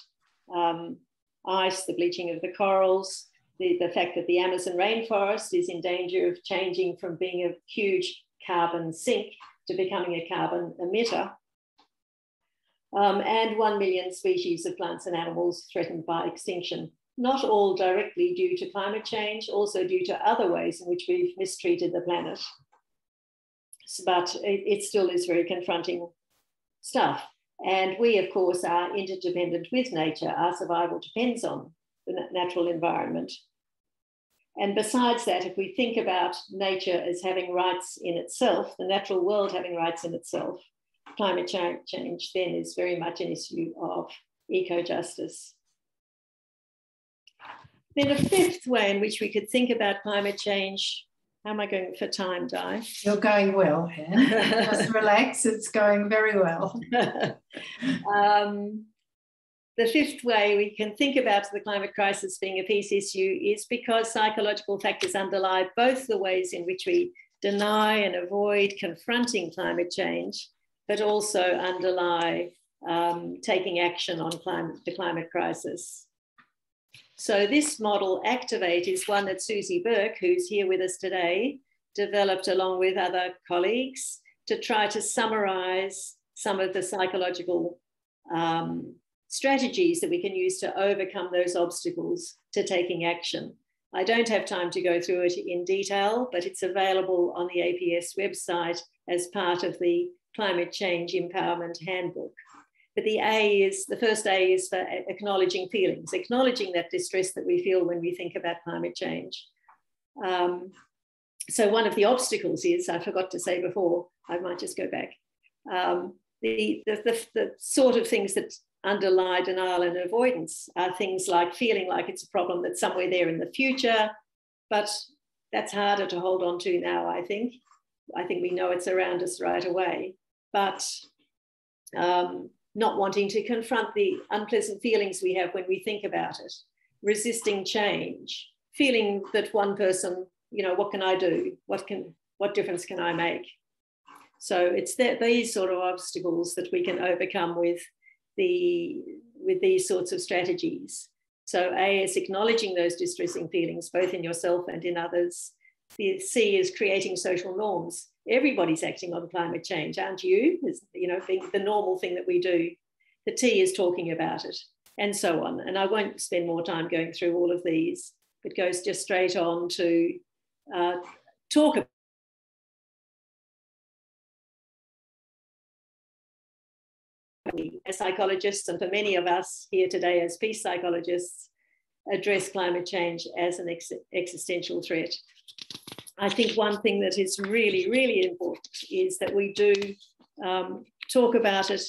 [SPEAKER 7] ice, the bleaching of the corals, the fact that the Amazon rainforest is in danger of changing from being a huge carbon sink to becoming a carbon emitter. And 1 million species of plants and animals threatened by extinction, not all directly due to climate change, also due to other ways in which we've mistreated the planet. But it still is very confronting stuff. And we, of course, are interdependent with nature. Our survival depends on the natural environment. And besides that, if we think about nature as having rights in itself, the natural world having rights in itself, climate change then is very much an issue of eco-justice. Then a fifth way in which we could think about climate change. How am I going for time, Di?
[SPEAKER 1] You're going well, Anne. Just relax, it's going very well.
[SPEAKER 7] The fifth way we can think about the climate crisis being a peace issue is because psychological factors underlie both the ways in which we deny and avoid confronting climate change, but also underlie taking action on the climate crisis. So this model, Activate, is one that Susie Burke, who's here with us today, developed along with other colleagues to try to summarize some of the psychological strategies that we can use to overcome those obstacles to taking action. I don't have time to go through it in detail, but it's available on the APS website as part of the Climate Change Empowerment Handbook. But the first A is for acknowledging feelings, acknowledging that distress that we feel when we think about climate change. So one of the obstacles is, I forgot to say before, I might just go back, the sort of things that underlie denial and avoidance are things like feeling like it's a problem that's somewhere there in the future, but that's harder to hold on to now, I think. I think we know it's around us right away, but not wanting to confront the unpleasant feelings we have when we think about it, resisting change, feeling that one person, you know, what can I do? What difference can I make? So it's these sort of obstacles that we can overcome with these sorts of strategies. So A is acknowledging those distressing feelings, both in yourself and in others. The C is creating social norms. Everybody's acting on climate change, aren't you? It's, you know, the normal thing that we do. The T is talking about it, and so on. And I won't spend more time going through all of these. It goes just straight on to talk about as psychologists, and for many of us here today as peace psychologists, address climate change as an existential threat. I think one thing that is really, really important is that we do talk about it,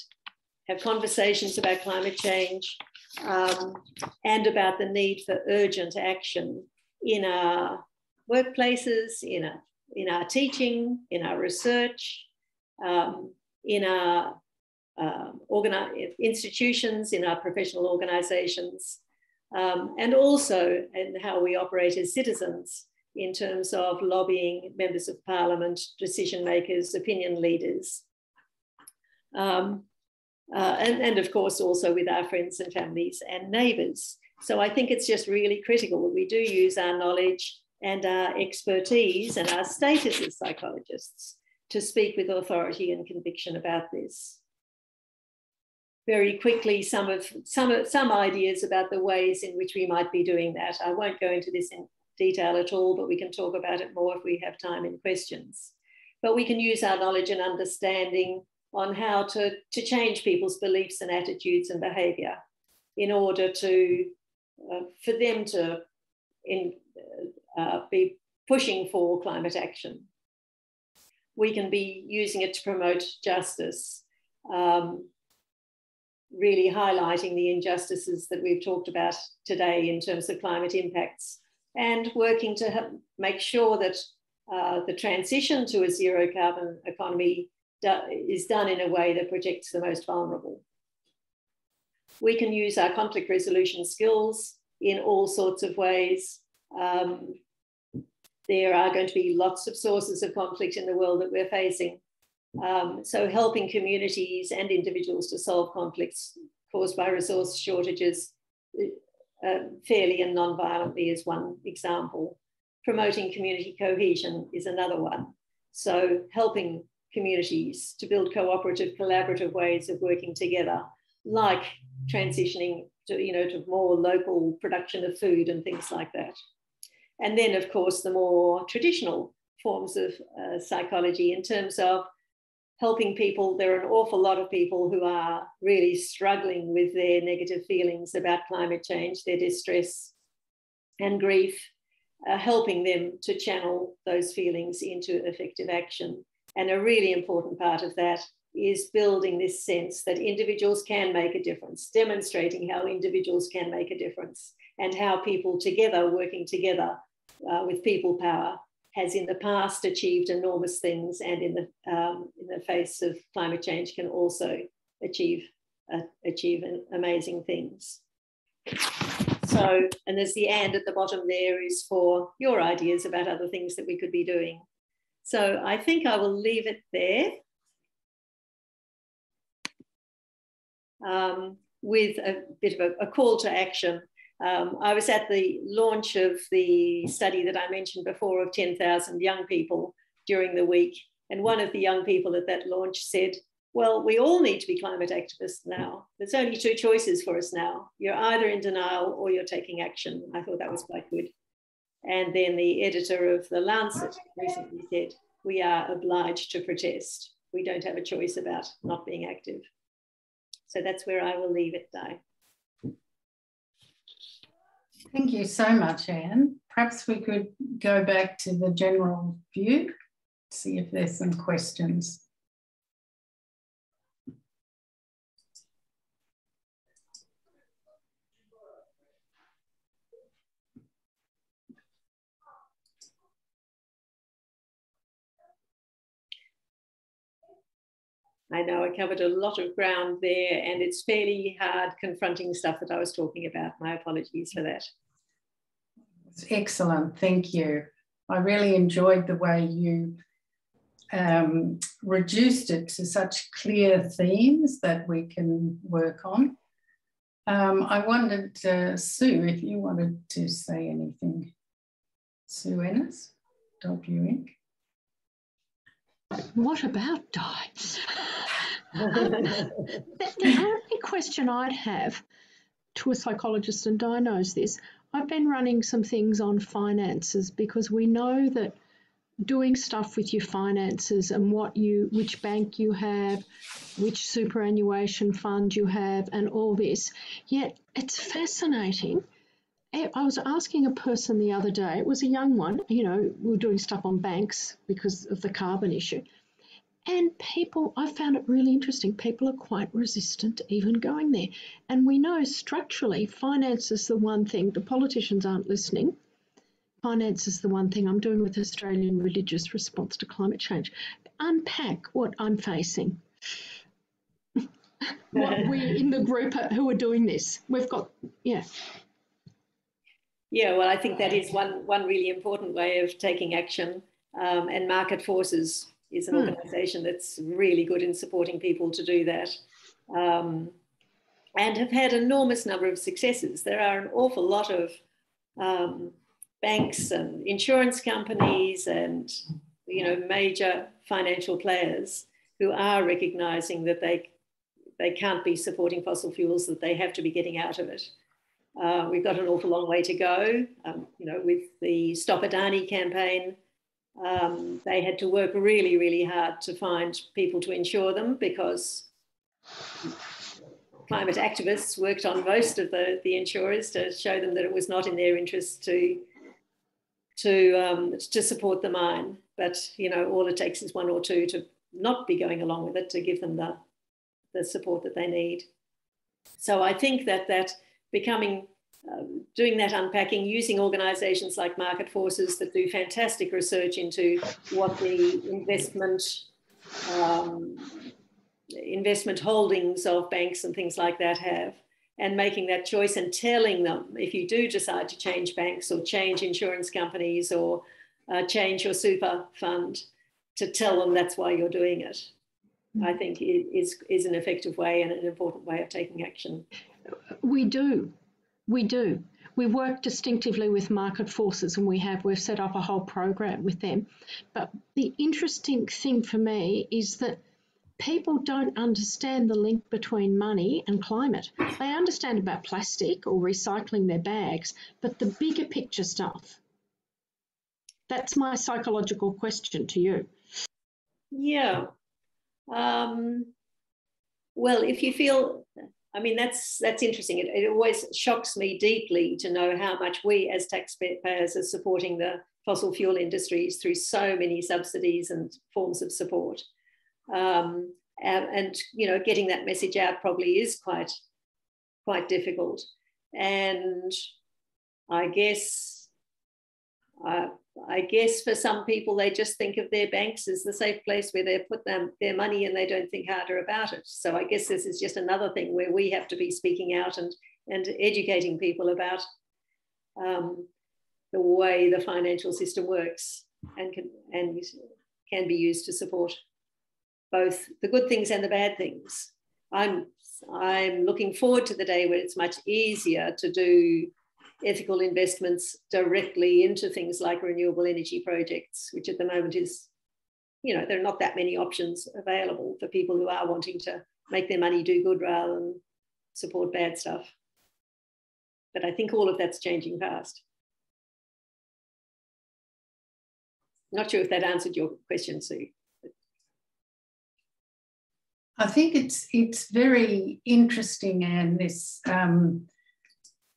[SPEAKER 7] have conversations about climate change, and about the need for urgent action in our workplaces, in our teaching, in our research, in our institutions, in our professional organizations, and also in how we operate as citizens in terms of lobbying members of parliament, decision makers, opinion leaders, and of course also with our friends and families and neighbours. So I think it's just really critical that we do use our knowledge and our expertise and our status as psychologists to speak with authority and conviction about this. very quickly some ideas about the ways in which we might be doing that. I won't go into this in detail at all, but we can talk about it more if we have time in questions. But we can use our knowledge and understanding on how to change people's beliefs and attitudes and behaviour in order to, for them to be pushing for climate action. We can be using it to promote justice, really highlighting the injustices that we've talked about today in terms of climate impacts, and working to make sure that the transition to a zero carbon economy is done in a way that protects the most vulnerable. We can use our conflict resolution skills in all sorts of ways. There are going to be lots of sources of conflict in the world that we're facing. So helping communities and individuals to solve conflicts caused by resource shortages fairly and non-violently is one example. Promoting community cohesion is another one. So helping communities to build cooperative, collaborative ways of working together, like transitioning to, to more local production of food and things like that. And then, of course, the more traditional forms of psychology in terms of helping people. There are an awful lot of people who are really struggling with their negative feelings about climate change, their distress and grief, helping them to channel those feelings into effective action. And a really important part of that is building this sense that individuals can make a difference, demonstrating how individuals can make a difference and how people together, working together with people power, has in the past achieved enormous things, and in the face of climate change can also achieve amazing things. So, and there's the and at the bottom there is for your ideas about other things that we could be doing. So I think I will leave it there with a bit of a call to action. I was at the launch of the study that I mentioned before of 10,000 young people during the week. And one of the young people at that launch said, well, we all need to be climate activists now. There's only two choices for us now. You're either in denial or you're taking action. I thought that was quite good. And then the editor of The Lancet recently said, we are obliged to protest. We don't have a choice about not being active. So that's where I will leave it, Di.
[SPEAKER 1] Thank you so much, Anne. Perhaps we could go back to the general view, see if there's some questions.
[SPEAKER 7] I know I covered a lot of ground there, and it's fairly hard confronting stuff that I was talking about. My apologies for that.
[SPEAKER 1] It's excellent, thank you. I really enjoyed the way you reduced it to such clear themes that we can work on. I wondered, Sue, if you wanted to say anything. Sue Ennis, W Inc.
[SPEAKER 5] What about Di? The only question I'd have to a psychologist, and Di knows this, I've been running some things on finances, because we know that doing stuff with your finances and which bank you have, which superannuation fund you have, and all this, yet it's fascinating. I was asking a person the other day, it was a young one, we were doing stuff on banks because of the carbon issue. And people, I found it really interesting, people are quite resistant to even going there. And we know structurally finance is the one thing, the politicians aren't listening. Finance is the one thing I'm doing with Australian religious response to climate change. Unpack what I'm facing. What we're in the group who are doing this. We've got, yeah.
[SPEAKER 7] Yeah, well, I think that is one really important way of taking action. And Market Forces is an organisation that's really good in supporting people to do that, and have had an enormous number of successes. There are an awful lot of banks and insurance companies and major financial players who are recognising that they they can't be supporting fossil fuels, that they have to be getting out of it. We've got an awful long way to go. With the Stop Adani campaign, they had to work really, really hard to find people to insure them, because climate activists worked on most of the insurers to show them that it was not in their interest to support the mine. But all it takes is one or two to not be going along with it to give them the support that they need. So I think that becoming, doing that unpacking, using organisations like Market Forces that do fantastic research into what the investment holdings of banks and things like that have, and making that choice and telling them, if you do decide to change banks or change insurance companies or change your super fund, to tell them that's why you're doing it, I think is an effective way and an important way of taking action.
[SPEAKER 5] We do. We work distinctively with Market Forces, and we've set up a whole program with them. But the interesting thing for me is that people don't understand the link between money and climate. They understand about plastic or recycling their bags, but the bigger picture stuff, that's my psychological question to you.
[SPEAKER 7] Yeah. Well, if you feel, that's interesting. It always shocks me deeply to know how much we as taxpayers are supporting the fossil fuel industries through so many subsidies and forms of support. And getting that message out probably is quite difficult. And I guess for some people, they just think of their banks as the safe place where they put their money, and they don't think harder about it. So I guess this is just another thing where we have to be speaking out and educating people about the way the financial system works and can be used to support both the good things and the bad things. I'm looking forward to the day where it's much easier to do ethical investments directly into things like renewable energy projects, which at the moment is, there are not that many options available for people who are wanting to make their money do good rather than support bad stuff. But I think all of that's changing fast. Not sure if that answered your question, Sue.
[SPEAKER 1] I think it's very interesting, and this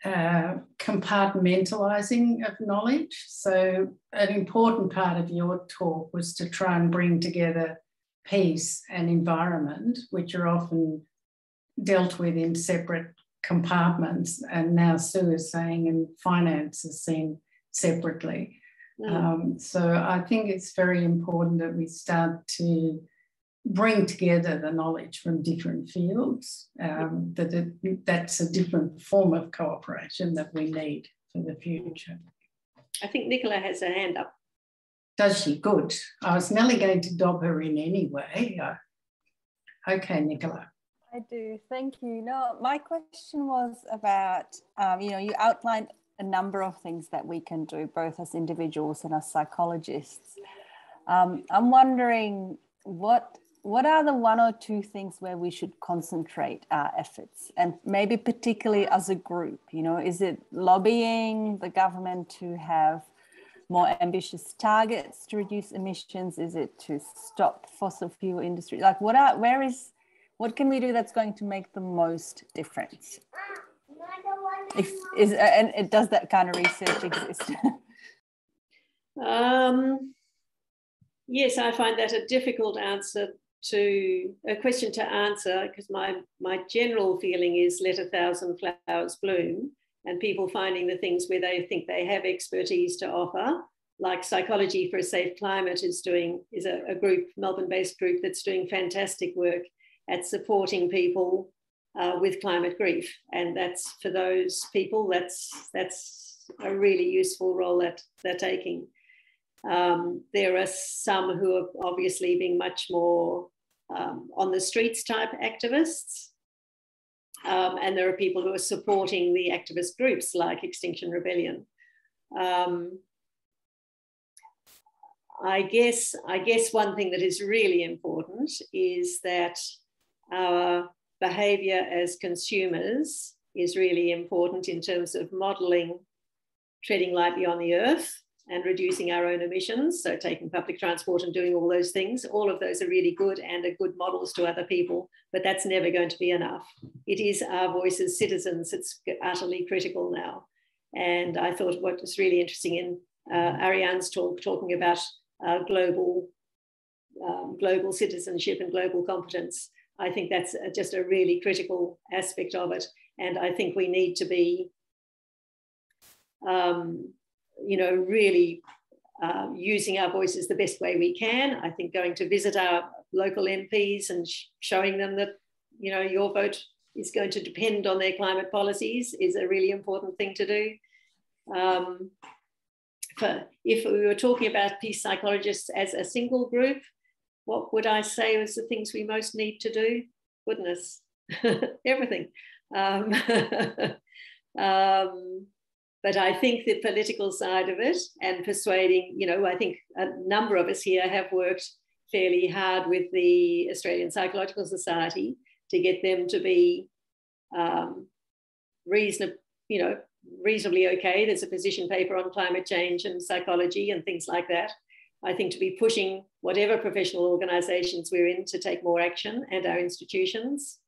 [SPEAKER 1] compartmentalising of knowledge. So an important part of your talk was to try and bring together peace and environment, which are often dealt with in separate compartments, and now Sue is saying and finance is seen separately. So I think it's very important that we start to bring together the knowledge from different fields, that's a different form of cooperation that we need for the future.
[SPEAKER 7] I think Nicola has her hand up.
[SPEAKER 1] Does she? Good. I was nearly going to dob her in anyway. Okay, Nicola.
[SPEAKER 8] I do, thank you. No, my question was about, you outlined a number of things that we can do, both as individuals and as psychologists. I'm wondering what are the one or two things where we should concentrate our efforts, and maybe particularly as a group? Is it lobbying the government to have more ambitious targets to reduce emissions? Is it to stop fossil fuel industry? Like what can we do that's going to make the most difference? And does that kind of research exist?
[SPEAKER 7] Yes, I find that a difficult question to answer, because my general feeling is let 1,000 flowers bloom, and people finding the things where they think they have expertise to offer, like Psychology for a Safe Climate is a group, Melbourne-based group, that's doing fantastic work at supporting people with climate grief. And that's, for those people, that's a really useful role that they're taking. There are some who are obviously being much more on the streets type activists. And there are people who are supporting the activist groups like Extinction Rebellion. I guess one thing that is really important is that our behaviour as consumers is really important in terms of modelling treading lightly on the earth and reducing our own emissions. So taking public transport and doing all those things, all of those are really good and are good models to other people, but that's never going to be enough. It is our voice as citizens that's utterly critical now. And I thought what was really interesting in Ariane's talk, talking about global citizenship and global competence, I think that's just a really critical aspect of it. And I think we need to be really using our voices the best way we can. I think going to visit our local MPs and showing them that, your vote is going to depend on their climate policies is a really important thing to do. If we were talking about peace psychologists as a single group, what would I say was the things we most need to do? Goodness, everything. But I think the political side of it and persuading, I think a number of us here have worked fairly hard with the Australian Psychological Society to get them to be reasonably okay. There's a position paper on climate change and psychology and things like that. I think to be pushing whatever professional organisations we're in to take more action, and our institutions.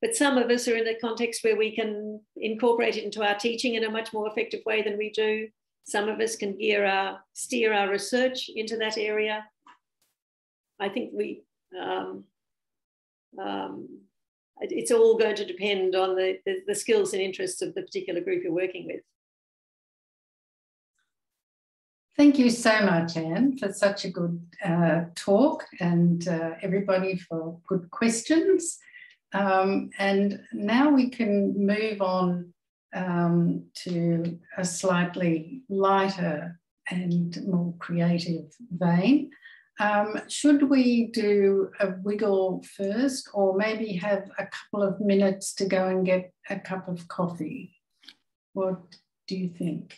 [SPEAKER 7] But some of us are in a context where we can incorporate it into our teaching in a much more effective way than we do. Some of us can steer our research into that area. I think it's all going to depend on the skills and interests of the particular group you're working with.
[SPEAKER 1] Thank you so much, Anne, for such a good talk, and everybody for good questions. And now we can move on to a slightly lighter and more creative vein. Should we do a wiggle first, or maybe have a couple of minutes to go and get a cup of coffee? What do you think?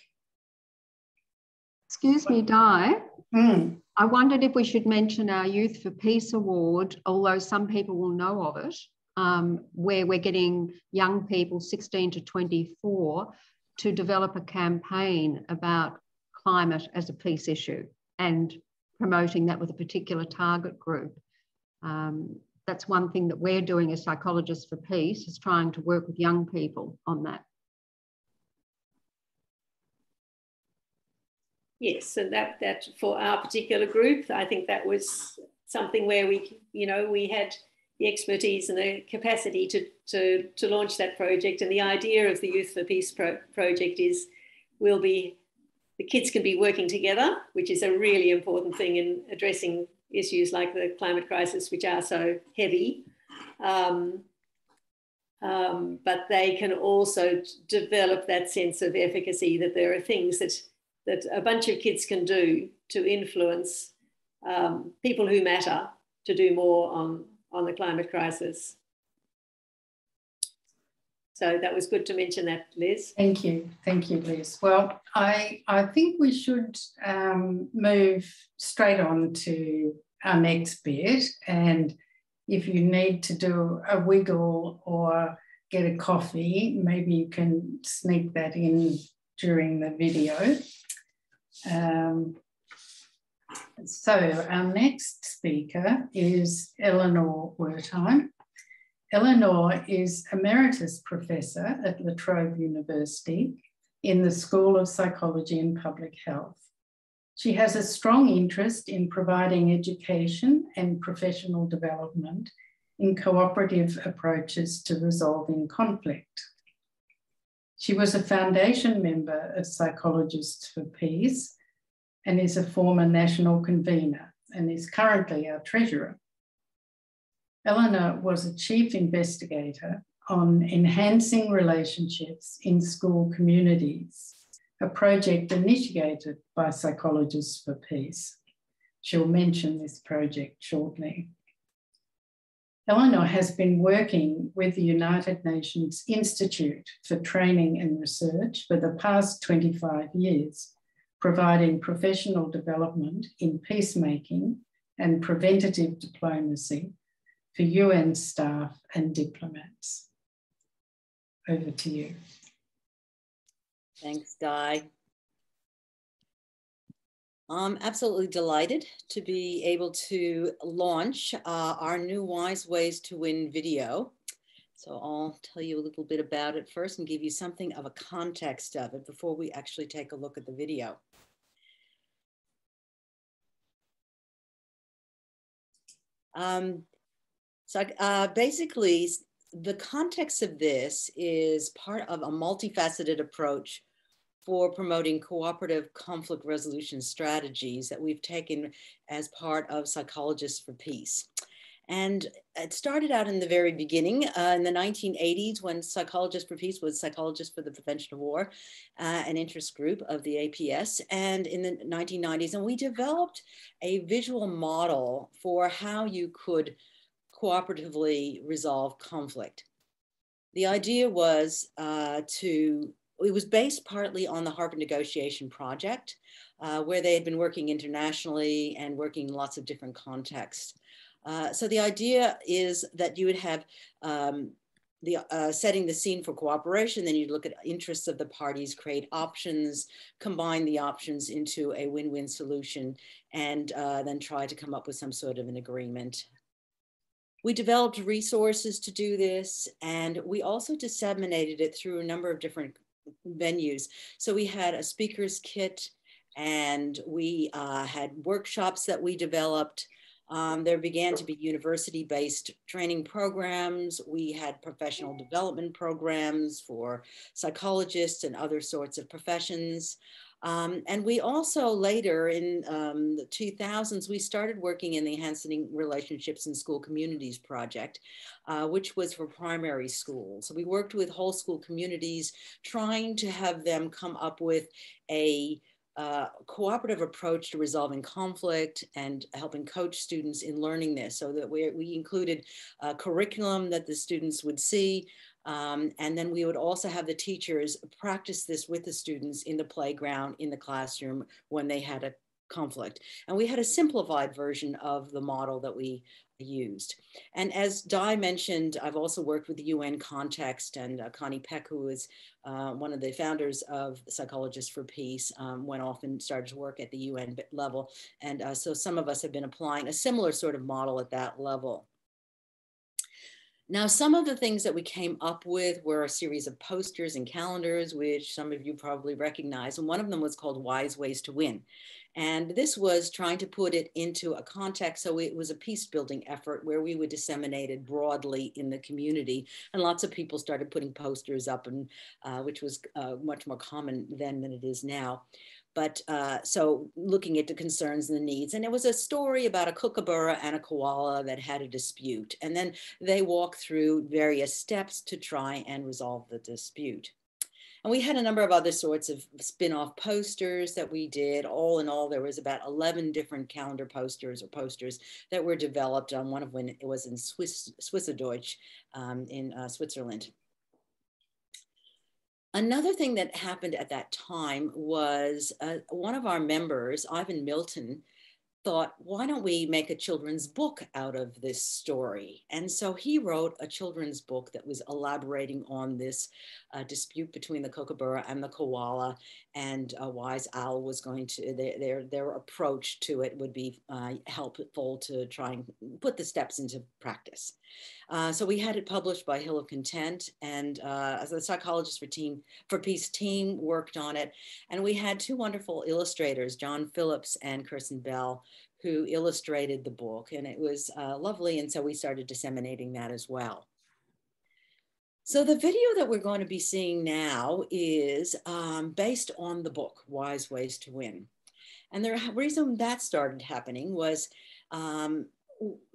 [SPEAKER 9] Excuse me, Di. I wondered if we should mention our Youth for Peace Award, although some people will know of it, where we're getting young people 16 to 24 to develop a campaign about climate as a peace issue and promoting that with a particular target group. That's one thing that we're doing as Psychologists for Peace, is trying to work with young people on that.
[SPEAKER 7] Yes, and that for our particular group, I think that was something where we had the expertise and the capacity to launch that project. And the idea of the Youth for Peace project is the kids can be working together, which is a really important thing in addressing issues like the climate crisis, which are so heavy. But they can also develop that sense of efficacy, that there are things that a bunch of kids can do to influence people who matter to do more on the climate crisis. So that was good to mention that, Liz.
[SPEAKER 1] Thank you, Liz. Well, I think we should move straight on to our next bit, and if you need to do a wiggle or get a coffee, maybe you can sneak that in during the video. So our next speaker is Eleanor Wertheim. Eleanor is Emeritus Professor at La Trobe University in the School of Psychology and Public Health. She has a strong interest in providing education and professional development in cooperative approaches to resolving conflict. She was a foundation member of Psychologists for Peace and is a former national convener and is currently our treasurer. Eleanor was a chief investigator on enhancing relationships in school communities, a project initiated by Psychologists for Peace. She'll mention this project shortly. Eleanor has been working with the United Nations Institute for Training and Research for the past 25 years, providing professional development in peacemaking and preventative diplomacy for UN staff and diplomats. Over to you.
[SPEAKER 4] Thanks, Di. I'm absolutely delighted to be able to launch our new Wise Ways to Win video. So I'll tell you a little bit about it first and give you something of a context of it before we actually take a look at the video. Basically, the context of this is part of a multifaceted approach for promoting cooperative conflict resolution strategies that we've taken as part of Psychologists for Peace. And it started out in the very beginning, in the 1980s, when Psychologists for Peace was Psychologists for the Prevention of War, an interest group of the APS, and in the 1990s. And we developed a visual model for how you could cooperatively resolve conflict. The idea was it was based partly on the Harvard Negotiation Project, where they had been working internationally and working in lots of different contexts. So the idea is that you would have setting the scene for cooperation, then you'd look at interests of the parties, create options, combine the options into a win-win solution, and then try to come up with some sort of an agreement. We developed resources to do this, and we also disseminated it through a number of different venues. So we had a speaker's kit, and we had workshops that we developed. There began to be university-based training programs. We had professional development programs for psychologists and other sorts of professions. And we also later in the 2000s, we started working in the Enhancing Relationships in School Communities project, which was for primary schools. So we worked with whole school communities, trying to have them come up with a cooperative approach to resolving conflict and helping coach students in learning this, so that we included a curriculum that the students would see. And then we would also have the teachers practice this with the students in the playground, in the classroom, when they had a conflict. And we had a simplified version of the model that we used. And as Di mentioned, I've also worked with the UN context, and Connie Peck, who is one of the founders of Psychologists for Peace, went off and started to work at the UN level. And so some of us have been applying a similar sort of model at that level. Now, some of the things that we came up with were a series of posters and calendars, which some of you probably recognize. And one of them was called Wise Ways to Win. And this was trying to put it into a context. So it was a peace building effort where we would disseminate it broadly in the community. And lots of people started putting posters up, and which was much more common then than it is now. But so looking at the concerns and the needs, and it was a story about a kookaburra and a koala that had a dispute. And then they walked through various steps to try and resolve the dispute. And we had a number of other sorts of spin-off posters that we did. All in all, there was about 11 different calendar posters or posters that were developed, on one of when it was in Swisserdeutsch in Switzerland. Another thing that happened at that time was one of our members, Ivan Milton, thought, why don't we make a children's book out of this story? And so he wrote a children's book that was elaborating on this dispute between the kookaburra and the koala, and Wise Owl was going to, their approach to it would be helpful to try and put the steps into practice. So we had it published by Hill of Content, and as a Psychologists for Peace team worked on it. And we had two wonderful illustrators, John Phillips and Kirsten Bell, who illustrated the book, and it was lovely. And so we started disseminating that as well. So the video that we're going to be seeing now is based on the book, Wise Ways to Win. And the reason that started happening was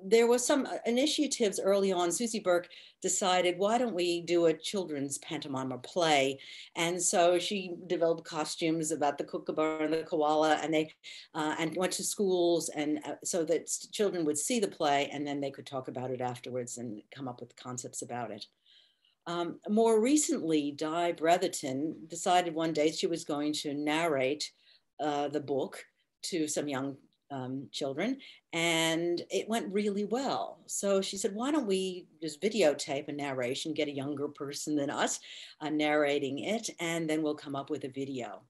[SPEAKER 4] there was some initiatives early on. Susie Burke decided, why don't we do a children's pantomime or play? And so she developed costumes about the kookaburra and the koala, and they and went to schools, and so that children would see the play, and then they could talk about it afterwards and come up with concepts about it. More recently, Di Bretherton decided one day she was going to narrate the book to some young children, and it went really well. So she said, why don't we just videotape a narration, get a younger person than us narrating it, and then we'll come up with a video.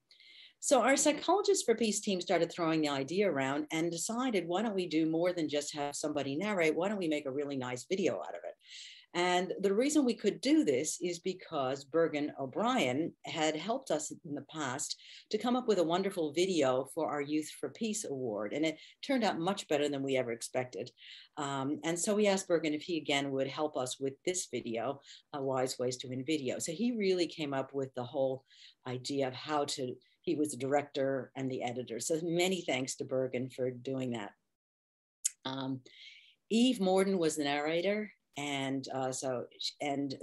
[SPEAKER 4] So our Psychologists for Peace team started throwing the idea around and decided, why don't we do more than just have somebody narrate? Why don't we make a really nice video out of it? And the reason we could do this is because Bergen O'Brien had helped us in the past to come up with a wonderful video for our Youth for Peace Award. And it turned out much better than we ever expected. And so we asked Bergen if he again would help us with this video, Wise Ways to Win Video. So he really came up with the whole idea of how to, he was the director and the editor. So many thanks to Bergen for doing that. Eve Morden was the narrator. And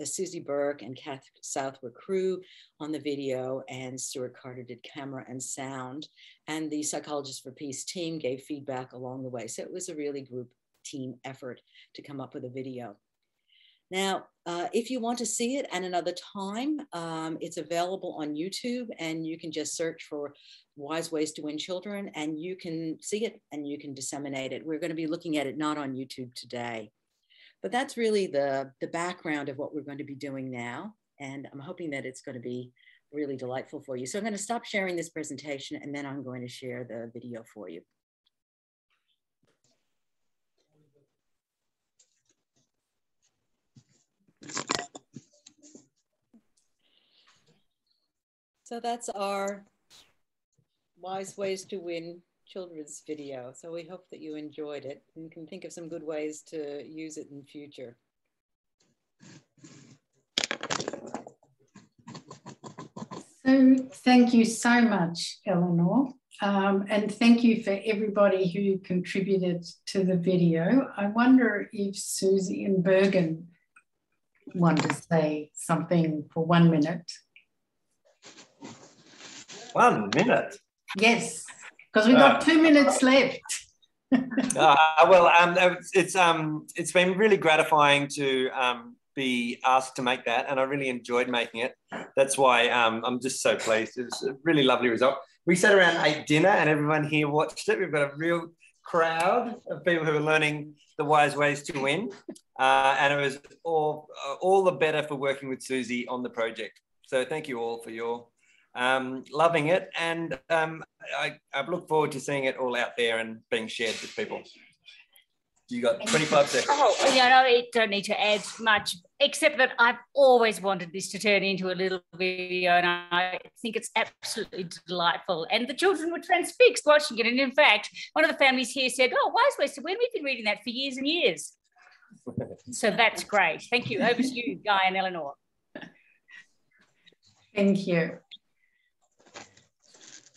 [SPEAKER 4] Susie Burke and Kath South were crew on the video, and Stuart Carter did camera and sound. And the Psychologists for Peace team gave feedback along the way. So it was a really group team effort to come up with a video. Now, if you want to see it at another time, it's available on YouTube, and you can just search for Wise Ways to Win Children, and you can see it and you can disseminate it. We're going to be looking at it not on YouTube today. But that's really the background of what we're going to be doing now. And I'm hoping that it's going to be really delightful for you. So I'm going to stop sharing this presentation, and then I'm going to share the video for you. So that's our Wise Ways to Win Children's video. So we hope that you enjoyed it and can think of some good ways to use it in the future.
[SPEAKER 1] So thank you so much, Eleanor. And thank you for everybody who contributed to the video. I wonder if Susie and Bergen want to say something for 1 minute.
[SPEAKER 10] 1 minute?
[SPEAKER 1] Yes. Because we've got 2 minutes left.
[SPEAKER 10] It's been really gratifying to be asked to make that, and I really enjoyed making it. That's why I'm just so pleased. It's a really lovely result. We sat around, ate dinner, and everyone here watched it. We've got a real crowd of people who are learning the wise ways to win, and it was all the better for working with Susie on the project. So thank you all for your loving it, and I look forward to seeing it all out there and being shared with people. You got 25 seconds.
[SPEAKER 11] Oh, I don't need to add much, except that I've always wanted this to turn into a little video, and I think it's absolutely delightful. And the children were transfixed watching it. And in fact, one of the families here said, "Oh, Wise Ways to Win, we've been reading that for years and years." So that's great. Thank you. Over to you, Guy and Eleanor.
[SPEAKER 1] Thank you.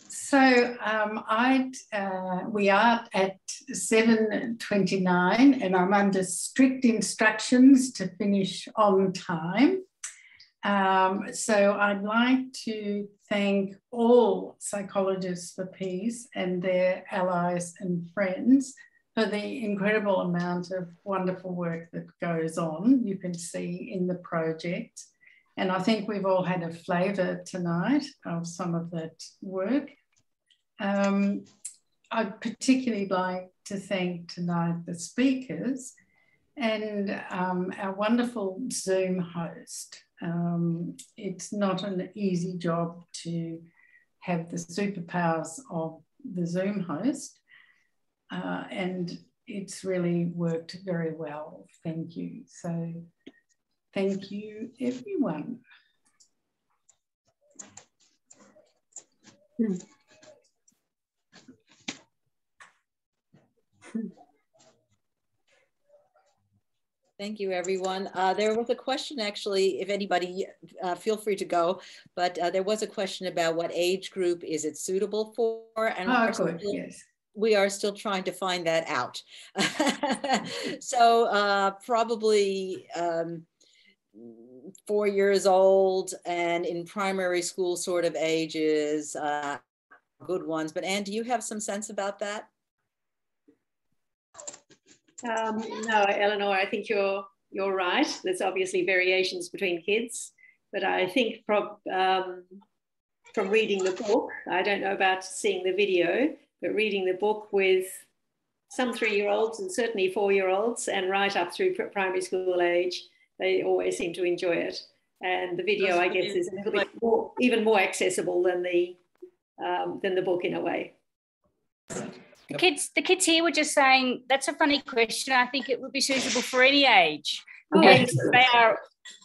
[SPEAKER 1] So we are at 7:29, and I'm under strict instructions to finish on time. So I'd like to thank all Psychologists for Peace and their allies and friends for the incredible amount of wonderful work that goes on, you can see in the project. And I think we've all had a flavour tonight of some of that work. I'd particularly like to thank tonight the speakers and our wonderful Zoom host. It's not an easy job to have the superpowers of the Zoom host, and it's really worked very well. Thank you. So thank you, everyone.
[SPEAKER 4] Thank you, everyone. There was a question, actually, if anybody, feel free to go, but there was a question about what age group is it suitable for? And
[SPEAKER 1] good, yes.
[SPEAKER 4] We are still trying to find that out. So probably 4 years old and in primary school sort of ages, good ones. But Anne, do you have some sense about that?
[SPEAKER 7] No, Eleanor, I think you're right. There's obviously variations between kids, but I think from reading the book, I don't know about seeing the video, but reading the book with some 3-year-olds and certainly 4-year-olds and right up through primary school age. They always seem to enjoy it. And the video, I guess, is a little bit more, even more accessible than the book in a way.
[SPEAKER 11] The kids here were just saying, that's a funny question. I think it would be suitable for any age.
[SPEAKER 7] Oh,
[SPEAKER 11] and they are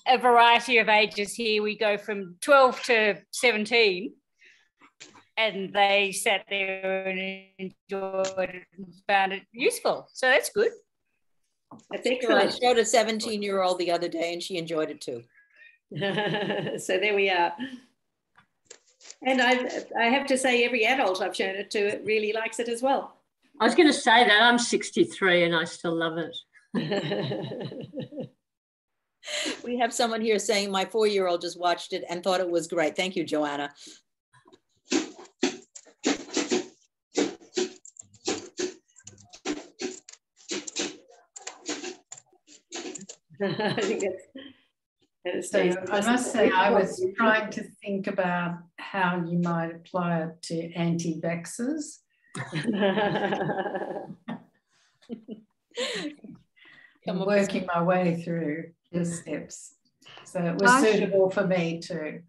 [SPEAKER 11] a variety of ages here. We go from 12 to 17. And they sat there and enjoyed it and found it useful. So that's good.
[SPEAKER 7] That's excellent.
[SPEAKER 4] I showed a 17-year-old the other day and she enjoyed it too.
[SPEAKER 7] So there we are. And I have to say, every adult I've shown it to really likes it as well.
[SPEAKER 12] I was going to say that. I'm 63 and I still love it.
[SPEAKER 4] We have someone here saying my 4-year-old just watched it and thought it was great. Thank you, Joanna.
[SPEAKER 7] I think that's
[SPEAKER 1] so I must say, I was trying to think about how you might apply it to anti-vaxxers. I'm working my way through the steps. So it was suitable for me too.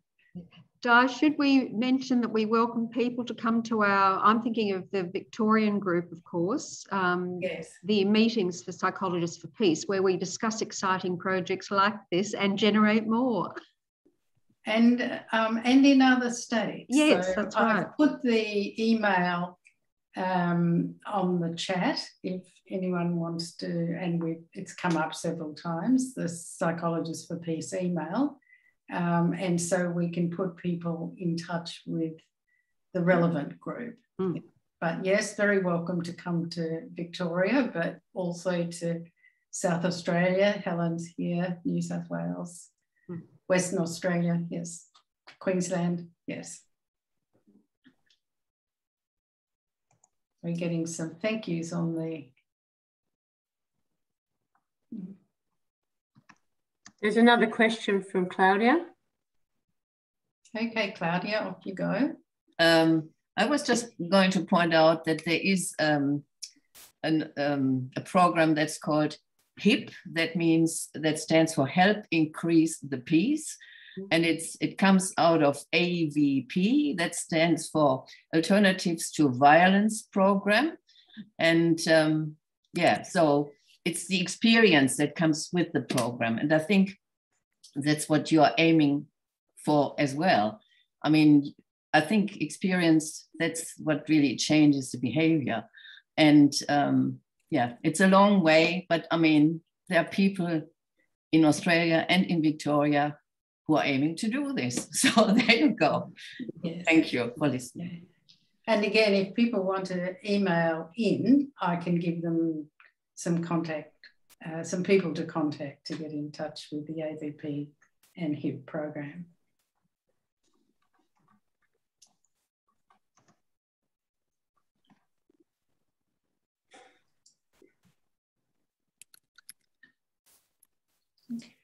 [SPEAKER 9] Di, should we mention that we welcome people to come to our, I'm thinking of the Victorian group, of course,
[SPEAKER 1] yes,
[SPEAKER 9] the meetings for Psychologists for Peace, where we discuss exciting projects like this and generate more.
[SPEAKER 1] And in other states.
[SPEAKER 9] Yes,
[SPEAKER 1] so
[SPEAKER 9] that's right.
[SPEAKER 1] I've put the email on the chat if anyone wants to, and it's come up several times, the Psychologists for Peace email. And so we can put people in touch with the relevant group.
[SPEAKER 9] Mm.
[SPEAKER 1] But yes, very welcome to come to Victoria, but also to South Australia. Helen's here, New South Wales, Western Australia, yes, Queensland, yes. We're getting some thank yous on the...
[SPEAKER 12] There's another question from Claudia.
[SPEAKER 1] Okay, Claudia, off you go.
[SPEAKER 6] I was just going to point out that there is a program that's called HIP, that stands for Help Increase the Peace. And it comes out of AVP, that stands for Alternatives to Violence Program. And yeah, so it's the experience that comes with the program. And I think that's what you are aiming for as well. I mean, I think experience, that's what really changes the behavior. And yeah, it's a long way, but I mean, there are people in Australia and in Victoria who are aiming to do this. So there you go.
[SPEAKER 1] Yes.
[SPEAKER 6] Thank you for listening.
[SPEAKER 1] And again, if people want to email in, I can give them some contact, some people to contact to get in touch with the AVP and HIP program.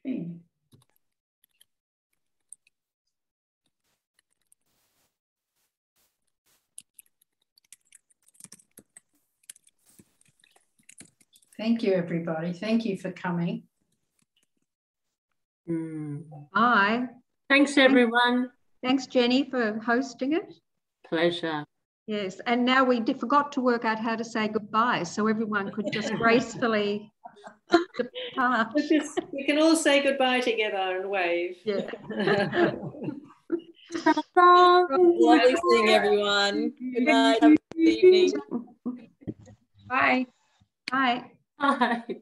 [SPEAKER 1] Okay. Thank you, everybody. Thank you for coming.
[SPEAKER 9] Bye.
[SPEAKER 12] Thanks, everyone.
[SPEAKER 9] Thanks, Jenny, for hosting it.
[SPEAKER 12] Pleasure.
[SPEAKER 9] Yes, and now we forgot to work out how to say goodbye, so everyone could just gracefully depart.
[SPEAKER 7] You can all say goodbye together and wave.
[SPEAKER 9] Yeah.
[SPEAKER 4] Lovely seeing everyone. Good night. Have a good evening.
[SPEAKER 3] Bye.
[SPEAKER 9] Bye.
[SPEAKER 12] Bye.